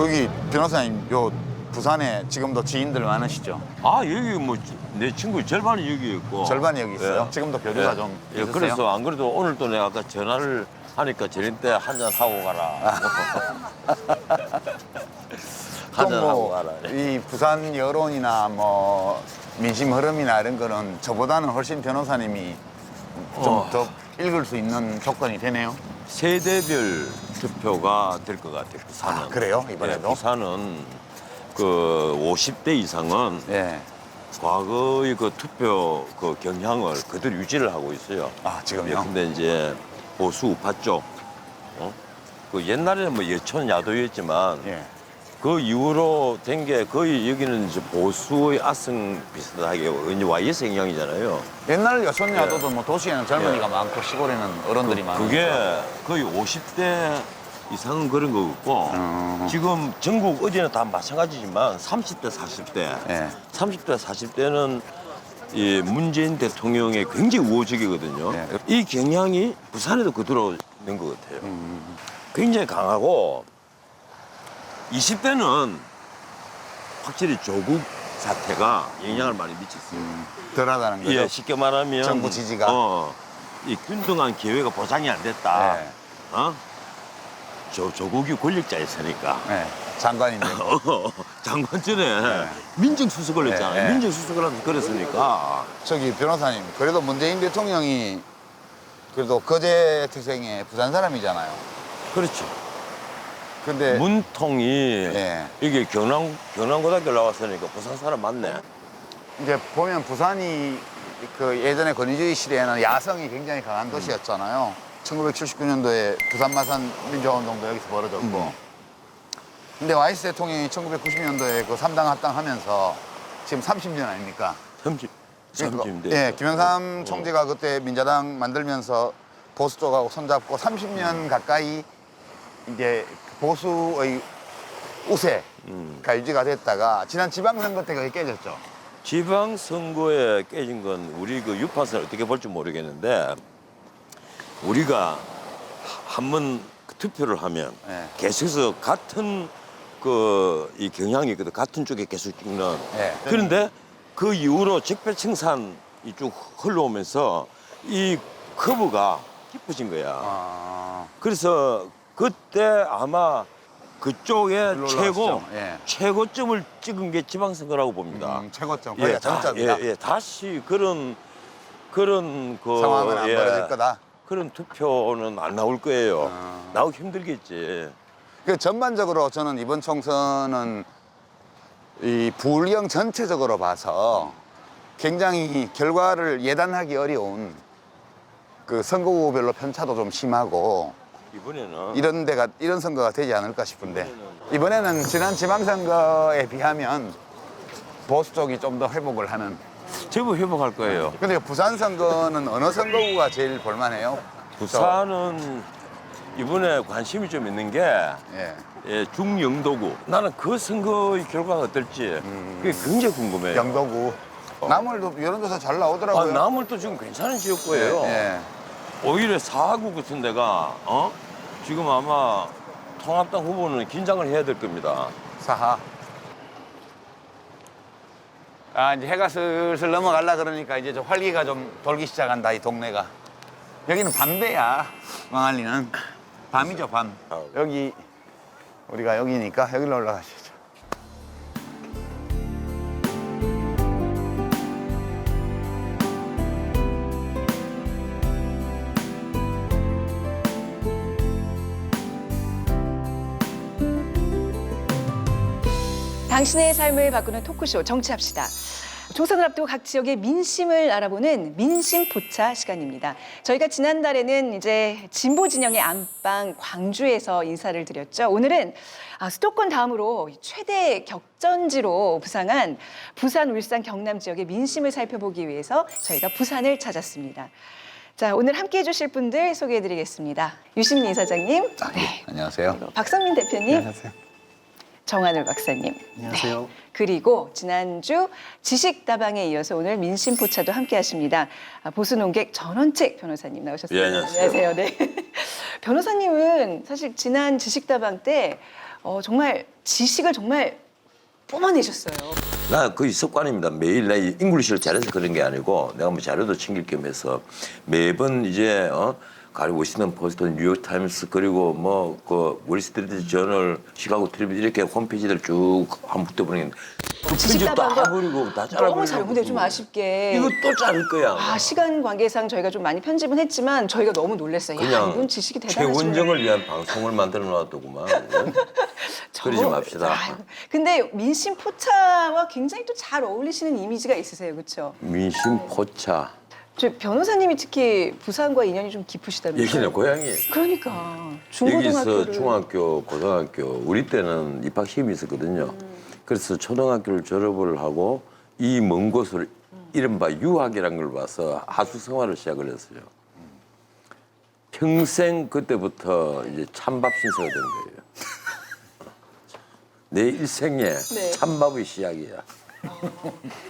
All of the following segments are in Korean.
거기 변호사님 요 부산에 지금도 지인들 많으시죠? 아 여기 뭐 내 친구 절반이 여기 있고 절반이 여기 있어요? 예. 지금도 교류가 좀 예, 있으세요? 그래서 안 그래도 오늘 또 내가 아까 전화를 하니까 저녁 때 한잔 하고 가라. 한잔 하고 가라. 이 부산 여론이나 뭐 민심 흐름이나 이런 거는 저보다는 훨씬 변호사님이 좀 더 읽을 수 있는 조건이 되네요. 세대별 투표가 될 것 같아요. 부산은. 아, 그래요? 이번에도? 예, 부산은 그 50대 이상은 예. 과거의 그 투표 그 경향을 그대로 유지를 하고 있어요. 아, 예, 지금요? 근데 이제 보수 우파 쪽, 그 옛날에는 뭐 여촌 야도였지만 예. 그 이후로 된 게 거의 여기는 이제 보수의 아성 비슷하게 이제 YS 영향이잖아요. 옛날 여촌야도도 뭐 도시에는 젊은이가 많고 시골에는 어른들이 많고. 그게 거의 50대 이상은 그런 거고 지금 전국 어디나 다 마찬가지지만 30대, 40대, 예. 30대, 40대는 이 문재인 대통령의 굉장히 우호적이거든요. 예. 이 경향이 부산에도 그대로 있는 것 같아요. 굉장히 강하고 20대는 확실히 조국 사태가 영향을 많이 미쳤어요. 덜하다는 거죠? 예, 쉽게 말하면 정부 지지가? 이 균등한 기회가 보장이 안 됐다. 예. 조국이 권력자였으니까. 예. 장관인데. 장관 전에 민정수석을 했잖아요. 예, 예. 민정수석을 하면서 그랬으니까. 저기 변호사님, 그래도 문재인 대통령이 그래도 거제 태생의 부산 사람이잖아요. 그렇죠. 근데 문통이 예. 이게 경남고등학교 나왔으니까 부산 사람 맞네. 이제 보면 부산이 그 예전에 권위주의 시대에는 야성이 굉장히 강한 도시였잖아요. 1979년도에 부산 마산 민주화운동도 여기서 벌어졌고. 근데 YS 대통령이 1990년도에 그 3당 합당하면서 지금 30년 아닙니까? 30대. 예, 김영삼 총재가 그때 민자당 만들면서 보수 쪽하고 손잡고 30년 가까이 이제 보수의 우세가 유지가 됐다가 지난 지방선거 때 그게 깨졌죠. 지방선거에 깨진 건 우리 그 유파선을 어떻게 볼지 모르겠는데 우리가 한번 투표를 하면 예. 계속해서 같은 그 이 경향이 있거든. 같은 쪽에 계속 찍는. 예. 그런데 그 이후로 적폐청산이 쭉 흘러오면서 이 커브가 깊어진 거야. 아, 그래서 그때 아마 그쪽에 올라왔죠. 예. 최고점을 찍은 게 지방선거라고 봅니다. 최고점, 거기가 정점이다. 다시 그런 그 상황은 안 예, 벌어질 거다. 그런 투표는 안 나올 거예요. 나오기 힘들겠지. 그 전반적으로 저는 이번 총선은 이 부울경 전체적으로 봐서 굉장히 결과를 예단하기 어려운 그 선거구별로 편차도 좀 심하고 이번에는 이런 선거가 되지 않을까 싶은데 이번에는 지난 지방선거에 비하면 보수 쪽이 좀 더 회복을 하는. 제법 회복할 거예요. 근데 부산 선거는 어느 선거구가 제일 볼만해요? 부산은 이번에 관심이 좀 있는 게 예. 예, 중영도구. 나는 그 선거의 결과가 어떨지 그게 굉장히 궁금해요. 영도구. 남월도 여론조사 잘 나오더라고요. 남을도 지금 괜찮은 지역구예요. 예. 오히려 사구 같은 데가 지금 아마 통합당 후보는 긴장을 해야 될 겁니다. 사하. 아, 이제 해가 슬슬 넘어가려 그러니까 이제 좀 활기가 좀 돌기 시작한다, 이 동네가. 여기는 밤배야, 망할리는. 밤이죠, 밤. 여기, 우리가 여기니까 여기로 올라가시죠. 당신의 삶을 바꾸는 토크쇼 정치합시다. 총선을 앞두고 각 지역의 민심을 알아보는 민심포차 시간입니다. 저희가 지난달에는 이제 진보 진영의 안방 광주에서 인사를 드렸죠. 오늘은 수도권 다음으로 최대 격전지로 부상한 부산, 울산, 경남 지역의 민심을 살펴보기 위해서 저희가 부산을 찾았습니다. 자, 오늘 함께해 주실 분들 소개해드리겠습니다. 유심리 이사장님, 네. 안녕하세요. 그리고 박성민 대표님, 안녕하세요. 정한울 박사님. 안녕하세요. 네. 그리고 지난주 지식다방에 이어서 오늘 민심포차도 함께 하십니다. 보수논객 전원책 변호사님 나오셨습니다. 예, 안녕하세요. 네. 변호사님은 사실 지난 지식다방 때 정말 지식을 정말 뿜어내셨어요. 나 거의 습관입니다. 매일 나 잉글리시를 잘해서 그런 게 아니고 내가 뭐 자료도 챙길 겸 해서 매번 이제 가리 워싱턴 포스트, 뉴욕 타임스 그리고 뭐 그 월스트리트 저널, 시카고 트리뷴 이렇게 홈페이지들 쭉 한번 붙어보는 그 지식 편집 다 답안도 버리고 다 잘라버리고. 너무 잘. 근데 좀 아쉽게 이거 또 자를 거야. 시간 관계상 저희가 좀 많이 편집은 했지만 저희가 너무 놀랐어요. 야, 그냥 이분 지식이 대단하시네. 최원정을 위한 방송을 만들어 놨더구만. 그러지 맙시다. 아이고, 근데 민심 포차와 굉장히 또 잘 어울리시는 이미지가 있으세요, 그렇죠? 민심 포차. 저 변호사님이 특히 부산과 인연이 좀 깊으시다면서요? 여기는 고향이. 그러니까 여기서 중고등학교를 중학교, 고등학교 우리 때는 입학 시험이 있었거든요. 그래서 초등학교를 졸업을 하고 이 먼 곳을 이른바 유학이라는 걸 봐서 하수 생활을 시작을 했어요. 평생 그때부터 이제 찬밥 신세가 된 거예요. 내 일생에 네. 찬밥의 시작이야.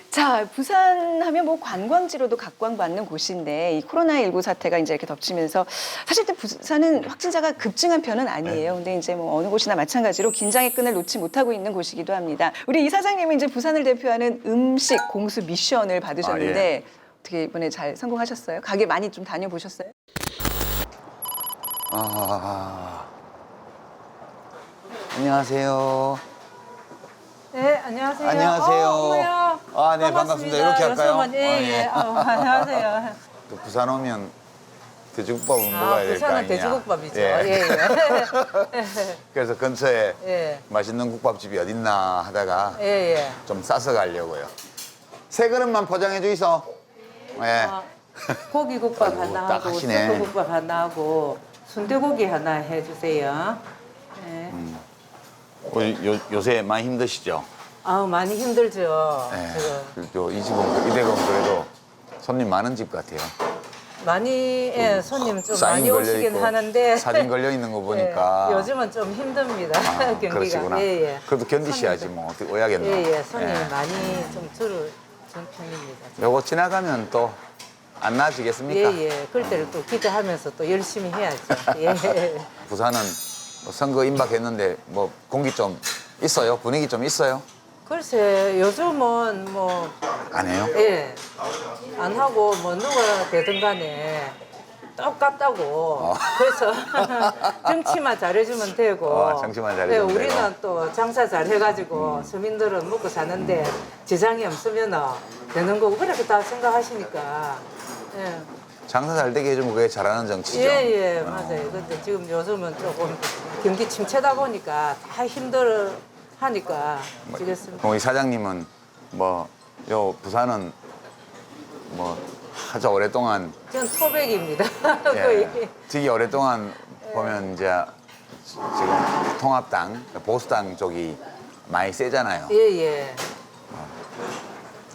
자, 부산 하면 뭐 관광지로도 각광받는 곳인데 이 코로나19 사태가 이제 이렇게 덮치면서 사실 또 부산은 확진자가 급증한 편은 아니에요. 근데 이제 뭐 어느 곳이나 마찬가지로 긴장의 끈을 놓지 못하고 있는 곳이기도 합니다. 우리 이사장님은 이제 부산을 대표하는 음식 공수 미션을 받으셨는데 어떻게 이번에 잘 성공하셨어요? 가게 많이 좀 다녀보셨어요? 안녕하세요. 네, 안녕하세요. 안녕하세요. 어머요. 아, 네, 반갑습니다. 이렇게 할까요? 여성분, 예. 안녕하세요. 또 부산 오면 돼지국밥은 먹어야 될 거 부산은 아니냐. 돼지국밥이죠. 예. 예, 그래서 근처에 예. 맛있는 국밥집이 어딨나 하다가 예, 예. 좀 싸서 가려고요. 세 그릇만 포장해 주이소. 예. 고기국밥 아이고, 하나 딱 하고, 하시네. 수프국밥 하나 하고, 순대고기 하나 해주세요. 예. 요새 많이 힘드시죠? 아우, 많이 힘들죠. 예. 지금. 또 이 집은 이대금 그래도 손님 많은 집 같아요. 많이, 손님 좀 사인 많이 걸려 오시긴 있고, 하는데. 사진 걸려 있는 거 보니까 예, 요즘은 좀 힘듭니다. 경기가. 그러시구나. 예, 예. 그래도 견디셔야지 뭐 어떻게 오야겠나. 예, 예. 손님이 예. 많이 좀 줄은 편입니다. 요거 지나가면 또 안 나아지겠습니까? 예, 예. 그럴 때를 또 기대하면서 또 열심히 해야죠. 예. 부산은 뭐 선거 임박했는데 뭐 공기 좀 있어요? 분위기 좀 있어요? 글쎄, 요즘은 뭐, 안 해요? 예. 안 하고 뭐 누가 되든 간에 똑같다고. 그래서 정치만 잘해주면 되고. 정치만 잘해주면 예, 우리는 되고. 또 장사 잘 해가지고 서민들은 먹고 사는데 지장이 없으면 되는 거고. 그렇게 다 생각하시니까. 예. 장사 잘 되게 해주면 그게 잘하는 정치죠. 예, 예, 맞아요. 근데 지금 요즘은 조금 경기 침체다 보니까 다 힘들어 하니까 지겠습니다. 우리 사장님은 뭐 요 부산은 뭐 아주 오랫동안 전 토백입니다. 예, 거의. 되게 오랫동안 보면 이제 지금 통합당 보수당 쪽이 많이 세잖아요. 예, 예.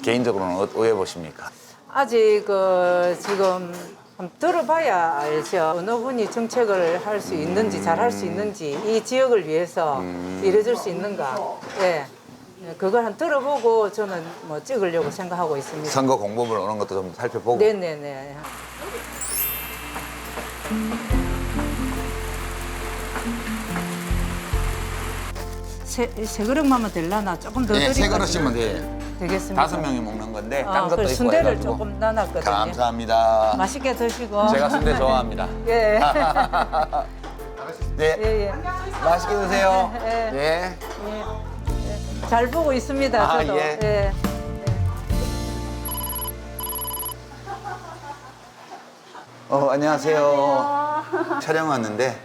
개인적으로는 어떻게 보십니까? 아직 지금 한번 들어봐야 알죠. 어느 분이 정책을 할 수 있는지 잘 할 수 있는지 이 지역을 위해서 일해줄 수 있는가. 예. 그걸 한 들어보고 저는 뭐 찍으려고 생각하고 있습니다. 선거 공보물 오는 것도 좀 살펴보고. 네네네. 세 그릇만 되려나? 조금 더 예, 세 드릴까요? 그릇이면 돼. 되겠습니다. 5명이 먹는 건데 아, 딴 것도 그 있고 순대를 해가지고. 조금 나눴거든요. 감사합니다. 맛있게 드시고. 제가 순대 좋아합니다. 예. 네, 예, 예. 맛있게 드세요. 예. 예. 잘 보고 있습니다. 아, 저도. 예. 안녕하세요. 촬영 왔는데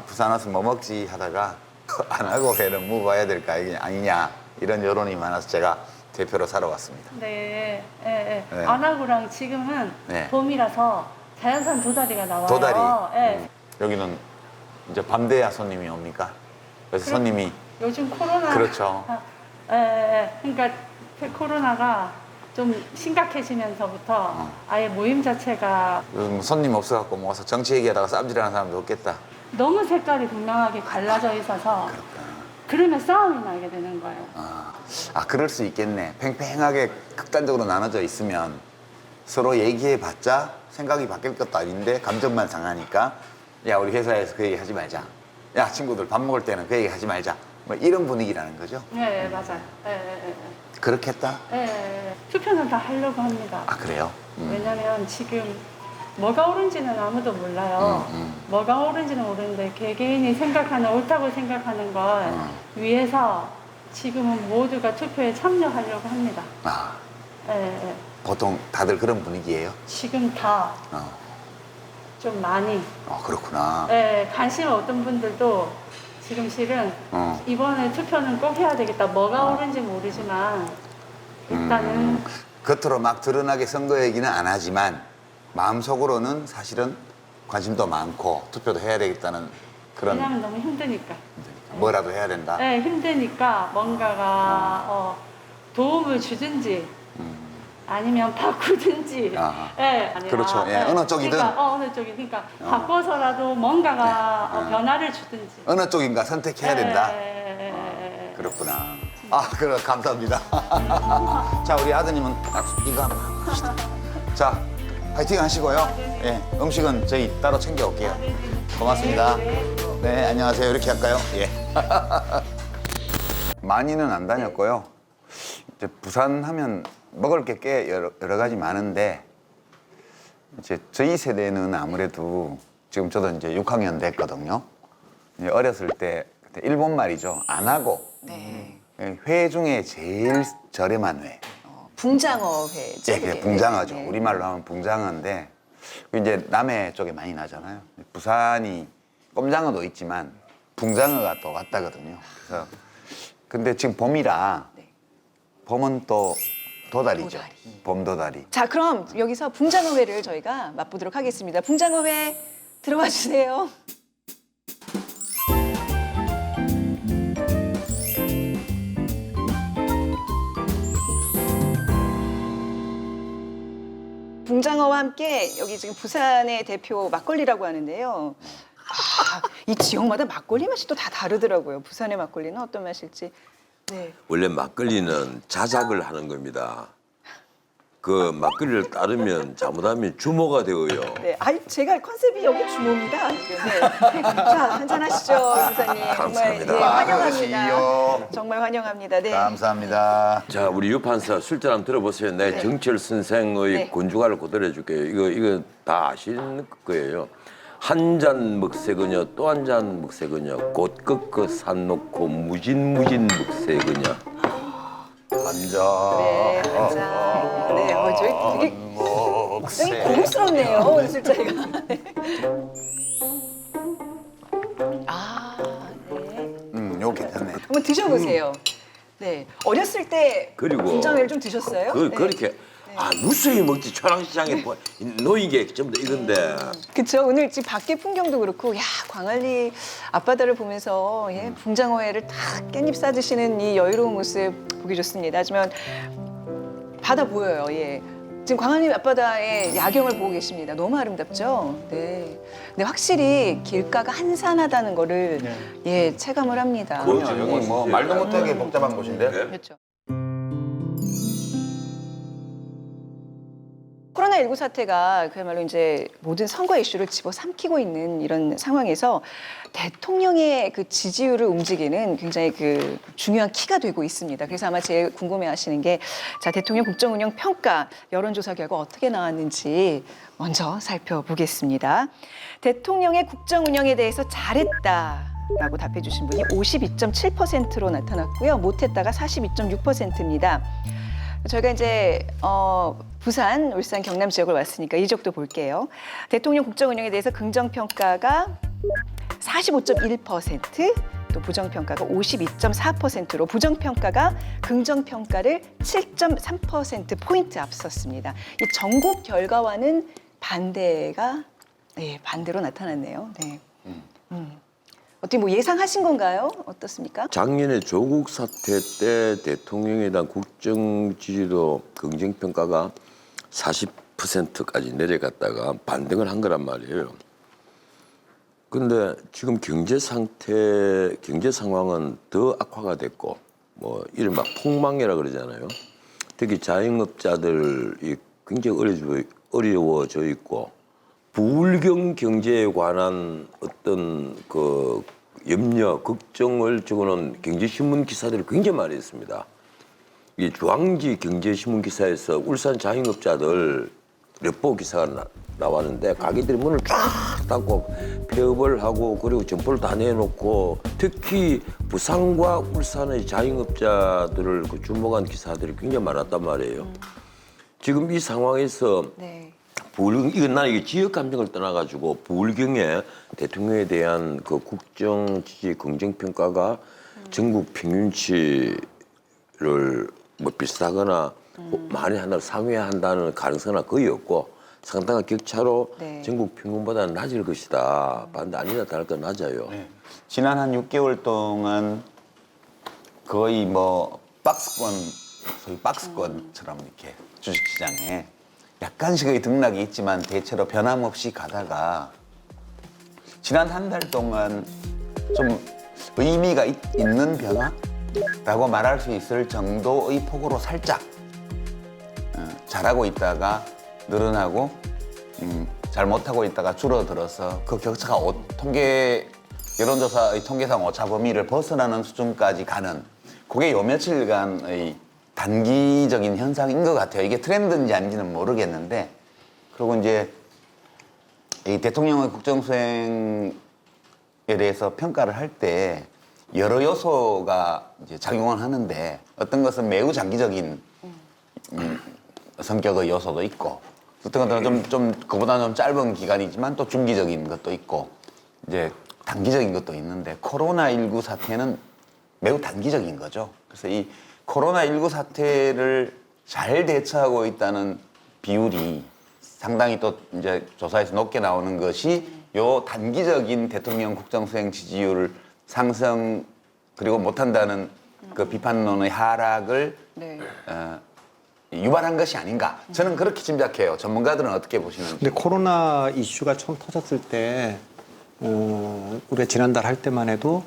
부산 와서 뭐 먹지 하다가 안 하고 회는 먹어야 될까 이게 아니냐 이런 여론이 많아서 제가 대표로 사러 왔습니다. 네, 예, 예. 네. 안하고랑 지금은 네. 봄이라서 자연산 도다리가 나와요. 도다리. 예. 여기는 이제 밤 돼야 손님이 옵니까? 그래서 손님이 요즘 코로나. 그렇죠. 예, 예. 그러니까 코로나가 좀 심각해지면서부터 아예 모임 자체가 요즘 손님 없어갖고 뭐 와서 정치 얘기하다가 쌈질하는 사람도 없겠다. 너무 색깔이 분명하게 갈라져 있어서 그러면 싸움이 나게 되는 거예요. 그럴 수 있겠네. 팽팽하게 극단적으로 나눠져 있으면 서로 얘기해봤자 생각이 바뀔 것도 아닌데 감정만 상하니까 야 우리 회사에서 그 얘기 하지 말자. 야 친구들 밥 먹을 때는 그 얘기 하지 말자. 뭐 이런 분위기라는 거죠. 네, 맞아요. 그렇겠다. 투표는 다 하려고 합니다. 아 그래요? 왜냐면 지금 뭐가 옳은지는 아무도 몰라요. 뭐가 옳은지는 모르는데 개개인이 생각하는 옳다고 생각하는 걸 위해서 지금은 모두가 투표에 참여하려고 합니다. 아 예. 보통 다들 그런 분위기예요? 지금 다 좀 많이. 그렇구나. 관심 어떤 분들도 지금 실은 어. 이번에 투표는 꼭 해야 되겠다. 뭐가 옳은지 모르지만 일단은 겉으로 막 드러나게 선거 얘기는 안 하지만 마음속으로는 사실은 관심도 많고 투표도 해야 되겠다는 그런 왜냐면 너무 힘드니까. 뭐라도 해야 된다. 네, 힘드니까 뭔가가 도움을 주든지 아니면 바꾸든지. 아하. 아니라, 그렇죠. 예, 어느 쪽이든. 그러니까, 어느 쪽이든. 그러니까 바꿔서라도 뭔가가 변화를 주든지. 어느 쪽인가 선택해야 된다. 그렇구나. 그래 감사합니다. 자 우리 아드님은 이거 한번 합시다. 자 파이팅 하시고요. 예, 음식은 저희 따로 챙겨올게요. 고맙습니다. 네, 안녕하세요. 이렇게 할까요? 예. 많이는 안 다녔고요. 이제 부산 하면 먹을 게 꽤 여러 가지 많은데 이제 저희 세대는 아무래도 지금 저도 이제 6학년 됐거든요. 이제 어렸을 때 그때 일본 말이죠. 안 하고 네. 회 중에 제일 저렴한 회. 붕장어 회죠. 예, 그게 붕장어죠. 우리말로 하면 붕장어인데 이제 남해 쪽에 많이 나잖아요. 부산이 꼼장어도 있지만 붕장어가 또 왔다거든요. 그래서 근데 지금 봄이라 봄은 또 도다리죠. 봄도다리. 자, 그럼 여기서 붕장어 회를 저희가 맛보도록 하겠습니다. 붕장어 회 들어와 주세요. 붕장어와 함께 여기 지금 부산의 대표 막걸리라고 하는데요. 이 지역마다 막걸리 맛이 또 다 다르더라고요. 부산의 막걸리는 어떤 맛일지. 네. 원래 막걸리는 자작을 하는 겁니다. 그 막걸리를 따르면 잘못하면 주모가 되어요. 네, 제가 컨셉이 여기 주모입니다. 네. 자, 한잔 하시죠, 부사님. 정말 감사합니다. 환영합니다. 그러시요. 정말 환영합니다. 네. 감사합니다. 자, 우리 유판사 술잔 한번 들어보세요. 내 정철 선생의 네. 곤주가를 그대로 해줄게요. 이거 다 아시는 거예요. 한 잔 먹새그녀 또 한 잔 먹새그녀 곧 꺾어 산 놓고 무진 먹새그녀. 앉아. 네, 한잔. 네, 저희 되게 굉장히 고급스럽네요, 오늘 술자리가. 네. 네. 요거 괜찮네. 한번 드셔보세요. 네, 어렸을 때 그리고 붕장어회를 좀 드셨어요? 네. 그렇게 무수히 먹지. 초랑시장에 놓인 게 전부 다 이건데. 그렇죠. 오늘 지금 밖에 풍경도 그렇고, 야, 광안리 앞바다를 보면서 붕장어회를 딱 깻잎 싸 드시는 이 여유로운 모습 보기 좋습니다. 하지만 바다 보여요. 예. 지금 광안리 앞바다의 야경을 보고 계십니다. 너무 아름답죠? 네. 근데 확실히 길가가 한산하다는 거를 체감을 합니다. 여기 뭐 말도 못하게 복잡한 곳인데. 그렇죠. 코로나19 사태가 그야말로 이제 모든 선거 이슈를 집어삼키고 있는 이런 상황에서 대통령의 그 지지율을 움직이는 굉장히 그 중요한 키가 되고 있습니다. 그래서 아마 제일 궁금해하시는 게 자, 대통령 국정운영 평가 여론조사 결과 어떻게 나왔는지 먼저 살펴보겠습니다. 대통령의 국정운영에 대해서 잘했다라고 답해주신 분이 52.7%로 나타났고요. 못했다가 42.6%입니다. 저희가 이제 부산, 울산, 경남 지역을 왔으니까 이 지역도 볼게요. 대통령 국정운영에 대해서 긍정평가가 45.1%, 또 부정평가가 52.4%로 부정평가가 긍정평가를 7.3%포인트 앞섰습니다. 이 전국 결과와는 반대로 나타났네요. 네. 어떻게 뭐 예상하신 건가요? 어떻습니까? 작년에 조국 사태 때 대통령에 대한 국정 지지도 긍정평가가 40%까지 내려갔다가 반등을 한 거란 말이에요. 근데 지금 경제 상황은 더 악화가 됐고, 뭐 이른바 폭망이라 그러잖아요. 특히 자영업자들이 굉장히 어려워져 있고, 불경 경제에 관한 어떤 그 염려, 걱정을 적어놓은 경제신문 기사들을 굉장히 많이 했습니다. 이 주황지 경제신문 기사에서 울산 자영업자들 렵보 기사가 나왔는데 가게들이 문을 쫙 닫고 폐업을 하고 그리고 점포를 다 내놓고 특히 부산과 울산의 자영업자들을 그 주목한 기사들이 굉장히 많았단 말이에요. 지금 이 상황에서 네. 이건 나는 이게 지역 감정을 떠나가지고 부울경에 대통령에 대한 그 국정 지지 긍정 평가가 전국 평균치를 뭐 비슷하거나 많이 한다 상회한다는 가능성은 거의 없고 상당한 격차로 네. 전국 평균보다는 낮을 것이다. 반대 아니나 다를 건 낮아요. 네. 지난 한 6개월 동안 거의 뭐 박스권, 소위 박스권처럼 이렇게 주식시장에 약간씩의 등락이 있지만 대체로 변함없이 가다가 지난 한 달 동안 좀 의미가 있는 변화라고 말할 수 있을 정도의 폭으로 살짝 잘하고 있다가 늘어나고 잘 못하고 있다가 줄어들어서 그 격차가 여론조사의 통계상 오차 범위를 벗어나는 수준까지 가는 그게 요 며칠간의 단기적인 현상인 것 같아요. 이게 트렌드인지 아닌지는 모르겠는데 그리고 이제 이 대통령의 국정수행에 대해서 평가를 할 때 여러 요소가 이제 작용을 하는데 어떤 것은 매우 장기적인 성격의 요소도 있고 어떤 것들은 좀 그보다는 좀 짧은 기간이지만 또 중기적인 것도 있고 이제 단기적인 것도 있는데 코로나19 사태는 매우 단기적인 거죠. 그래서 이 코로나19 사태를 잘 대처하고 있다는 비율이 상당히 또 이제 조사에서 높게 나오는 것이 요 단기적인 대통령 국정수행 지지율 상승 그리고 못한다는 그 비판론의 하락을 네. 유발한 것이 아닌가. 저는 그렇게 짐작해요. 전문가들은 어떻게 보시는지. 근데 코로나 이슈가 처음 터졌을 때 우리가 지난달 할 때만 해도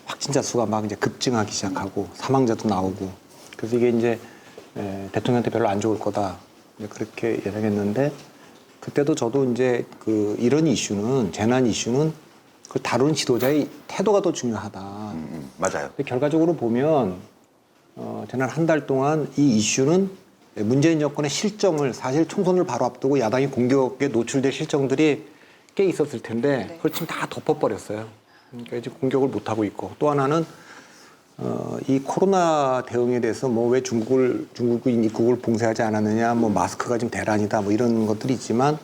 확진자 수가 막 이제 급증하기 시작하고 사망자도 나오고 그래서 이게 이제 대통령한테 별로 안 좋을 거다 이제 그렇게 예상했는데 그때도 저도 이제 그 이런 이슈는 재난 이슈는 그 다루는 지도자의 태도가 더 중요하다. 맞아요. 근데 결과적으로 보면 지난 한 달 동안 이 이슈는 문재인 정권의 실정을 사실 총선을 바로 앞두고 야당이 공격에 노출될 실정들이 꽤 있었을 텐데 네. 그걸 지금 다 덮어버렸어요. 그러니까 이제 공격을 못 하고 있고 또 하나는 이 코로나 대응에 대해서 뭐 왜 중국인 입국을 봉쇄하지 않았느냐, 뭐 마스크가 좀 대란이다, 뭐 이런 것들이 있지만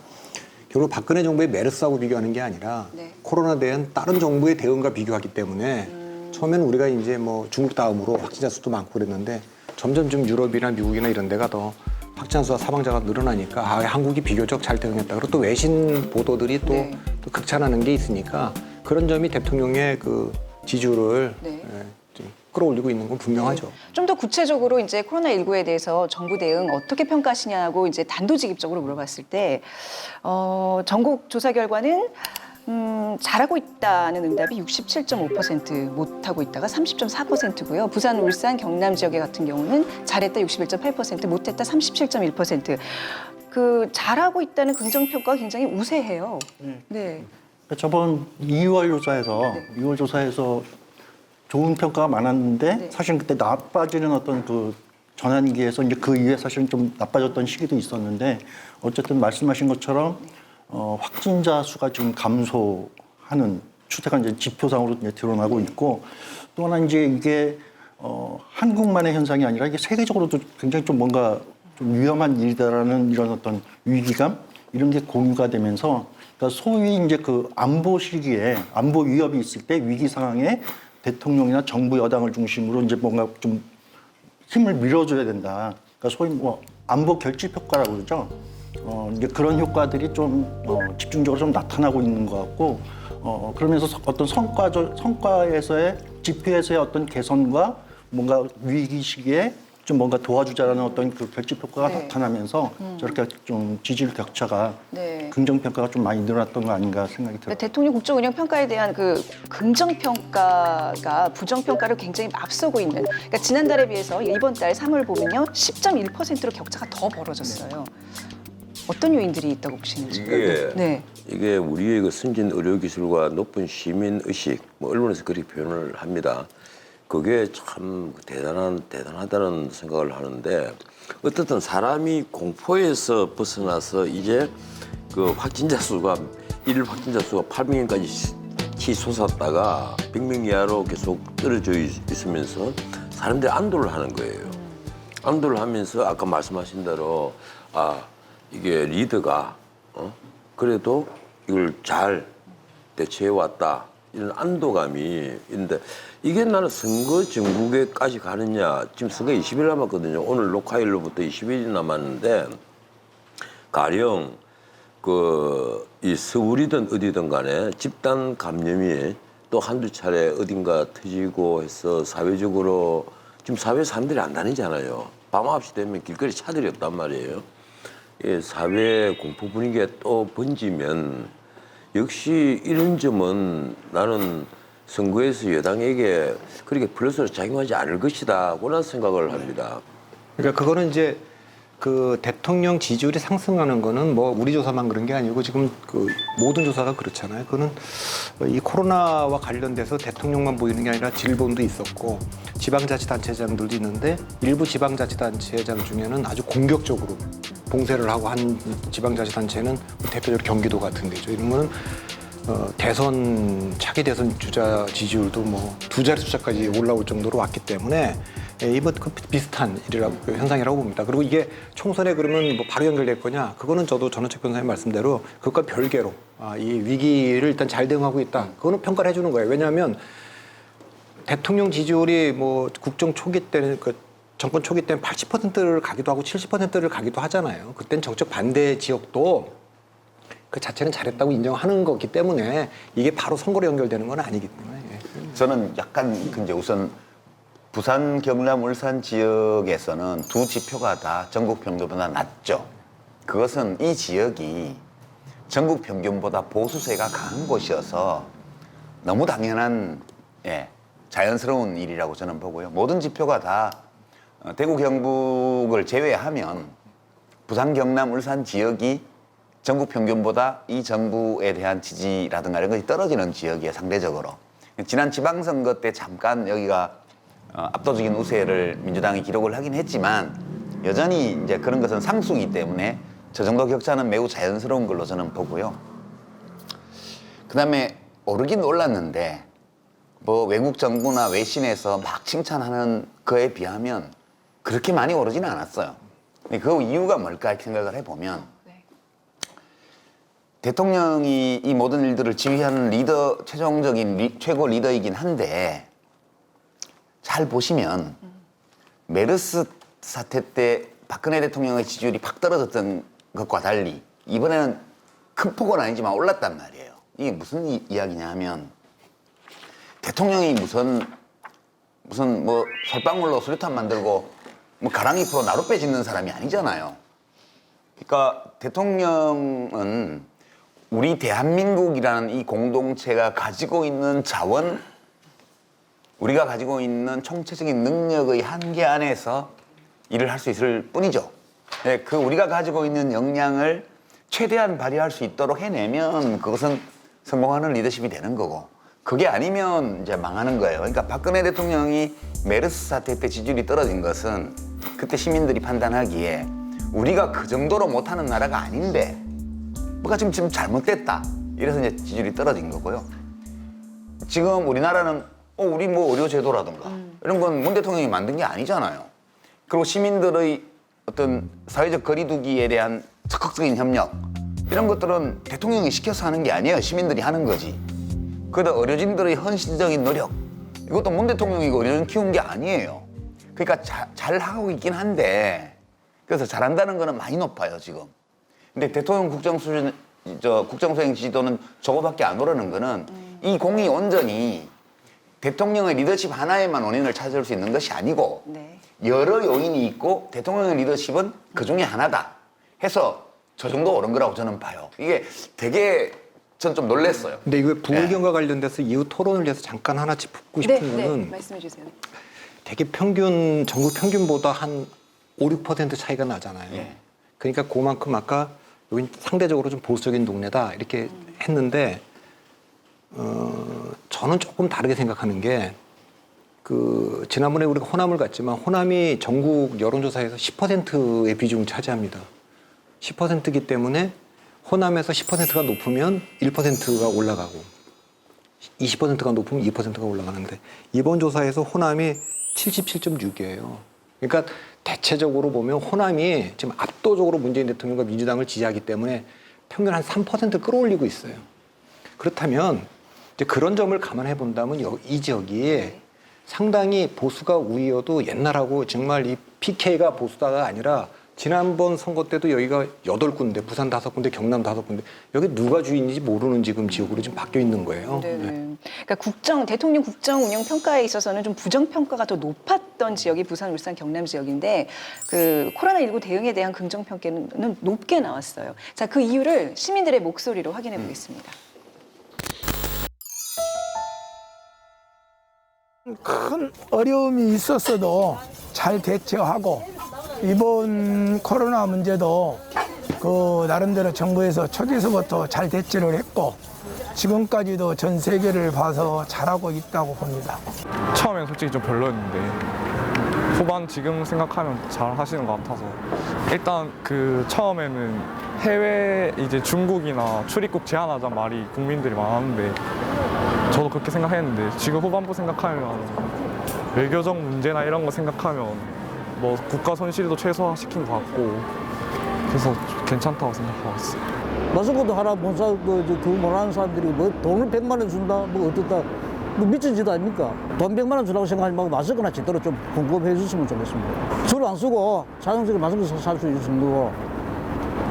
결국 박근혜 정부의 메르스하고 비교하는 게 아니라 네. 코로나에 대한 다른 정부의 대응과 비교하기 때문에 처음에는 우리가 이제 뭐 중국 다음으로 확진자 수도 많고 그랬는데 점점 좀 유럽이나 미국이나 이런 데가 더 확진자 수와 사망자가 늘어나니까 한국이 비교적 잘 대응했다. 그리고 또 외신 보도들이 또, 네. 또 극찬하는 게 있으니까 그런 점이 대통령의 그 지지율을 네. 좀 끌어올리고 있는 건 분명하죠. 좀 더 구체적으로 이제 코로나19에 대해서 정부 대응 어떻게 평가하시냐고 이제 단도직입적으로 물어봤을 때 전국 조사 결과는 잘하고 있다는 응답이 67.5%, 못하고 있다가 30.4%고요. 부산, 울산, 경남 지역에 같은 경우는 잘했다 61.8%, 못했다 37.1%. 그 잘하고 있다는 긍정 평가가 굉장히 우세해요. 네. 저번 2월 조사에서 좋은 평가가 많았는데 네. 사실 그때 나빠지는 어떤 그 전환기에서 이제 그 이후에 사실은 좀 나빠졌던 시기도 있었는데 어쨌든 말씀하신 것처럼 확진자 수가 지금 감소하는 추세가 이제 지표상으로 이제 드러나고 있고 또 하나 이제 이게 한국만의 현상이 아니라 이게 세계적으로도 굉장히 좀 뭔가 좀 위험한 일이다라는 이런 어떤 위기감 이런 게 공유가 되면서 그러니까 소위 이제 그 안보 시기에 안보 위협이 있을 때 위기 상황에 대통령이나 정부 여당을 중심으로 이제 뭔가 좀 힘을 밀어줘야 된다. 그러니까 소위 뭐 안보 결집 효과라고 그러죠. 이제 그런 효과들이 좀 집중적으로 좀 나타나고 있는 것 같고 그러면서 어떤 성과에서의 지표에서의 어떤 개선과 뭔가 위기 시기에 좀 뭔가 도와주자라는 어떤 그 결집 효과가 네. 나타나면서 저렇게 좀 지지율 격차가 네. 긍정 평가가 좀 많이 늘어났던 거 아닌가 생각이 들어요. 대통령 국정 운영 평가에 대한 그 긍정 평가가 부정 평가를 굉장히 앞서고 있는. 그러니까 지난달에 비해서 이번 달 3월 보면요, 10.1%로 격차가 더 벌어졌어요. 어떤 요인들이 있다고 보시는지. 이게 네. 이게 우리의 그 선진 의료 기술과 높은 시민 의식, 뭐 언론에서 그렇게 표현을 합니다. 그게 참 대단하다는 생각을 하는데 어떻든 사람이 공포에서 벗어나서 이제 그 확진자 수가 일일 확진자 수가 800명까지 치솟았다가 100명 이하로 계속 떨어져 있으면서 사람들이 안도를 하는 거예요. 안도를 하면서 아까 말씀하신 대로 이게 리더가 그래도 이걸 잘 대처해 왔다 이런 안도감이 있는데 이게 나는 선거 전국에까지 가느냐 지금 선거 20일 남았거든요. 오늘 녹화일로부터 20일이 남았는데 가령 이 서울이든 어디든 간에 집단 감염이 또 한두 차례 어딘가 터지고 해서 사회적으로 지금 사회 사람들이 안 다니잖아요. 밤 9시 되면 길거리 차들이 없단 말이에요. 사회 공포 분위기가 또 번지면 역시 이런 점은 나는 선거에서 여당에게 그렇게 플러스로 작용하지 않을 것이다. 그런 생각을 합니다. 그러니까 그거는 이제 그 대통령 지지율이 상승하는 거는 뭐 우리 조사만 그런 게 아니고 지금 그 모든 조사가 그렇잖아요. 그거는 이 코로나와 관련돼서 대통령만 보이는 게 아니라 질본도 있었고 지방자치단체장들도 있는데 일부 지방자치단체장 중에는 아주 공격적으로 봉쇄를 하고 한 지방자치단체는 대표적으로 경기도 같은 데죠. 이런 거는 대선 차기 대선 주자 지지율도 뭐 두 자리 숫자까지 올라올 정도로 왔기 때문에 이번 그 비슷한 현상이라고 봅니다. 그리고 이게 총선에 그러면 뭐 바로 연결될 거냐? 그거는 저도 전원책 변호사님 말씀대로 그것과 별개로 이 위기를 일단 잘 대응하고 있다. 그거는 평가를 해주는 거예요. 왜냐하면 대통령 지지율이 뭐 국정 초기 때는 정권 초기 때는 80%를 가기도 하고 70%를 가기도 하잖아요. 그때는 정책 반대 지역도 그 자체는 잘했다고 인정하는 거기 때문에 이게 바로 선거로 연결되는 건 아니기 때문에. 저는 약간 이제 우선 부산, 경남, 울산 지역에서는 두 지표가 다 전국 평균보다 낮죠. 그것은 이 지역이 전국 평균보다 보수세가 강한 곳이어서 너무 당연한 자연스러운 일이라고 저는 보고요. 모든 지표가 다 대구, 경북을 제외하면 부산, 경남, 울산 지역이 전국 평균보다 이 정부에 대한 지지라든가 이런 것이 떨어지는 지역이에요, 상대적으로. 지난 지방선거 때 잠깐 여기가 압도적인 우세를 민주당이 기록을 하긴 했지만 여전히 이제 그런 것은 상수이기 때문에 저 정도 격차는 매우 자연스러운 걸로 저는 보고요. 그다음에 오르긴 올랐는데 뭐 외국 정부나 외신에서 막 칭찬하는 거에 비하면 그렇게 많이 오르지는 않았어요. 그 이유가 뭘까 생각을 해보면 대통령이 이 모든 일들을 지휘하는 리더, 최종적인 최고 리더이긴 한데 잘 보시면 메르스 사태 때 박근혜 대통령의 지지율이 팍 떨어졌던 것과 달리 이번에는 큰 폭은 아니지만 올랐단 말이에요. 이게 무슨 이야기냐 하면 대통령이 무슨 뭐 솔방울로 수류탄 만들고 뭐 가랑이 풀어 나룻배 짓는 사람이 아니잖아요. 그러니까 대통령은 우리 대한민국이라는 이 공동체가 가지고 있는 자원, 우리가 가지고 있는 총체적인 능력의 한계 안에서 일을 할 수 있을 뿐이죠. 그 우리가 가지고 있는 역량을 최대한 발휘할 수 있도록 해내면 그것은 성공하는 리더십이 되는 거고 그게 아니면 이제 망하는 거예요. 그러니까 박근혜 대통령이 메르스 사태 때 지지율이 떨어진 것은 그때 시민들이 판단하기에 우리가 그 정도로 못하는 나라가 아닌데 뭐가 지금 잘못됐다. 이래서 이제 지지율이 떨어진 거고요. 지금 우리나라는 우리 뭐 의료제도라든가 이런 건 문 대통령이 만든 게 아니잖아요. 그리고 시민들의 어떤 사회적 거리두기에 대한 적극적인 협력 이런 것들은 대통령이 시켜서 하는 게 아니에요. 시민들이 하는 거지. 그러다 의료진들의 헌신적인 노력 이것도 문 대통령이 의료진 키운 게 아니에요. 그러니까 잘 하고 있긴 한데 그래서 잘한다는 거는 많이 높아요 지금. 근데 대통령 국정 수준, 국정 수행 지지도는 저거밖에 안 오르는 거는 이 공이 온전히 대통령의 리더십 하나에만 원인을 찾을 수 있는 것이 아니고 여러 요인이 있고 대통령의 리더십은 그 중에 하나다 해서 저 정도 오른 거라고 저는 봐요. 이게 되게 전 좀 놀랐어요. 근데 이거 부울경과 관련돼서 이후 토론을 해서 잠깐 하나 짚고 싶은 거는 말씀해 주세요. 되게 전국 평균보다 한 5, 6% 차이가 나잖아요. 그러니까 그만큼 아까 여기 상대적으로 좀 보수적인 동네다 이렇게 했는데 저는 조금 다르게 생각하는 게 그 지난번에 우리가 호남을 갔지만 호남이 전국 여론조사에서 10%의 비중을 차지합니다. 10%이기 때문에 호남에서 10%가 높으면 1%가 올라가고 20%가 높으면 2%가 올라가는데 이번 조사에서 호남이 77.6이에요. 그러니까 대체적으로 보면 호남이 지금 압도적으로 문재인 대통령과 민주당을 지지하기 때문에 평균 한 3% 끌어올리고 있어요. 그렇다면 이제 그런 점을 감안해 본다면 이 지역이 상당히 보수가 우위여도 옛날하고 정말 이 PK가 보수다가 아니라 지난번 선거 때도 여기가 8군데, 부산 5군데, 경남 5군데 여기 누가 주인인지 모르는 지금 지역으로 지금 바뀌어 있는 거예요. 네네. 그러니까 대통령 국정 운영 평가에 있어서는 좀 부정 평가가 더 높았던 지역이 부산, 울산, 경남 지역인데 그 코로나19 대응에 대한 긍정 평가는 높게 나왔어요. 자, 그 이유를 시민들의 목소리로 확인해 보겠습니다. 큰 어려움이 있었어도 잘 대처하고 이번 코로나 문제도 그 나름대로 정부에서 초기서부터 잘 대처를 했고 지금까지도 전 세계를 봐서 잘하고 있다고 봅니다. 처음엔 솔직히 좀 별로였는데 후반 지금 생각하면 잘 하시는 것 같아서 일단 그 처음에는 해외 이제 중국이나 출입국 제한하자 말이 국민들이 많았는데 저도 그렇게 생각했는데 지금 후반부 생각하면 외교적 문제나 이런 거 생각하면 뭐 국가 손실도 최소화시킨 것 같고 그래서 괜찮다고 생각하고 있어요. 마스크도 하나 못 사고 그거 못하는 사람들이 뭐 돈을 100만 원 준다 뭐 어떻다 뭐 미친 짓 아닙니까? 돈 100만 원 주라고 생각하지 말고 마스크나 제대로 좀 공급해 주셨으면 좋겠습니다. 술 안 쓰고 자연스럽게 마스크 살 수 있을 정도고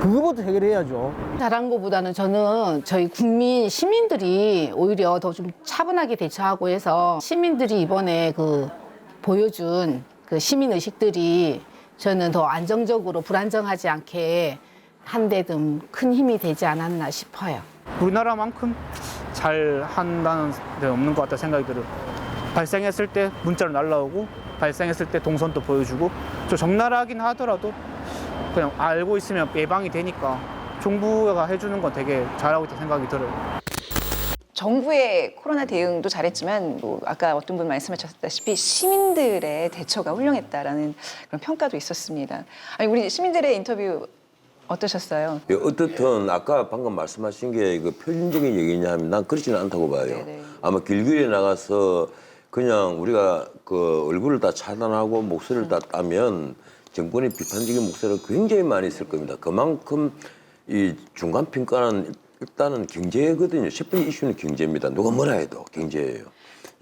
그거부터 해결해야죠. 잘한 것보다는 저는 저희 국민 시민들이 오히려 더 좀 차분하게 대처하고 해서 시민들이 이번에 그 보여준 그 시민 의식들이 저는 더 안정적으로 불안정하지 않게 한 데 좀 큰 힘이 되지 않았나 싶어요. 우리나라만큼 잘 한다는 데 없는 것 같다 생각이 들어요. 발생했을 때 문자로 날라오고 발생했을 때 동선도 보여주고 좀 적나라하긴 하더라도 그냥 알고 있으면 예방이 되니까 정부가 해주는 건 되게 잘하고 있다 생각이 들어요. 정부의 코로나 대응도 잘했지만 뭐 아까 어떤 분 말씀하셨다시피 시민들의 대처가 훌륭했다라는 그런 평가도 있었습니다. 아니 우리 시민들의 인터뷰 어떠셨어요? 어떻든 아까 방금 말씀하신 게 그 표준적인 얘기냐 하면 난 그렇지는 않다고 봐요. 네네. 아마 길거리에 나가서 그냥 우리가 그 얼굴을 다 차단하고 목소리를 다 따면 정권의 비판적인 목소리가 굉장히 많이 있을 겁니다. 그만큼 이 중간 평가는 일단은 경제거든요. 첫 번째 이슈는 경제입니다. 누가 뭐라 해도 경제예요.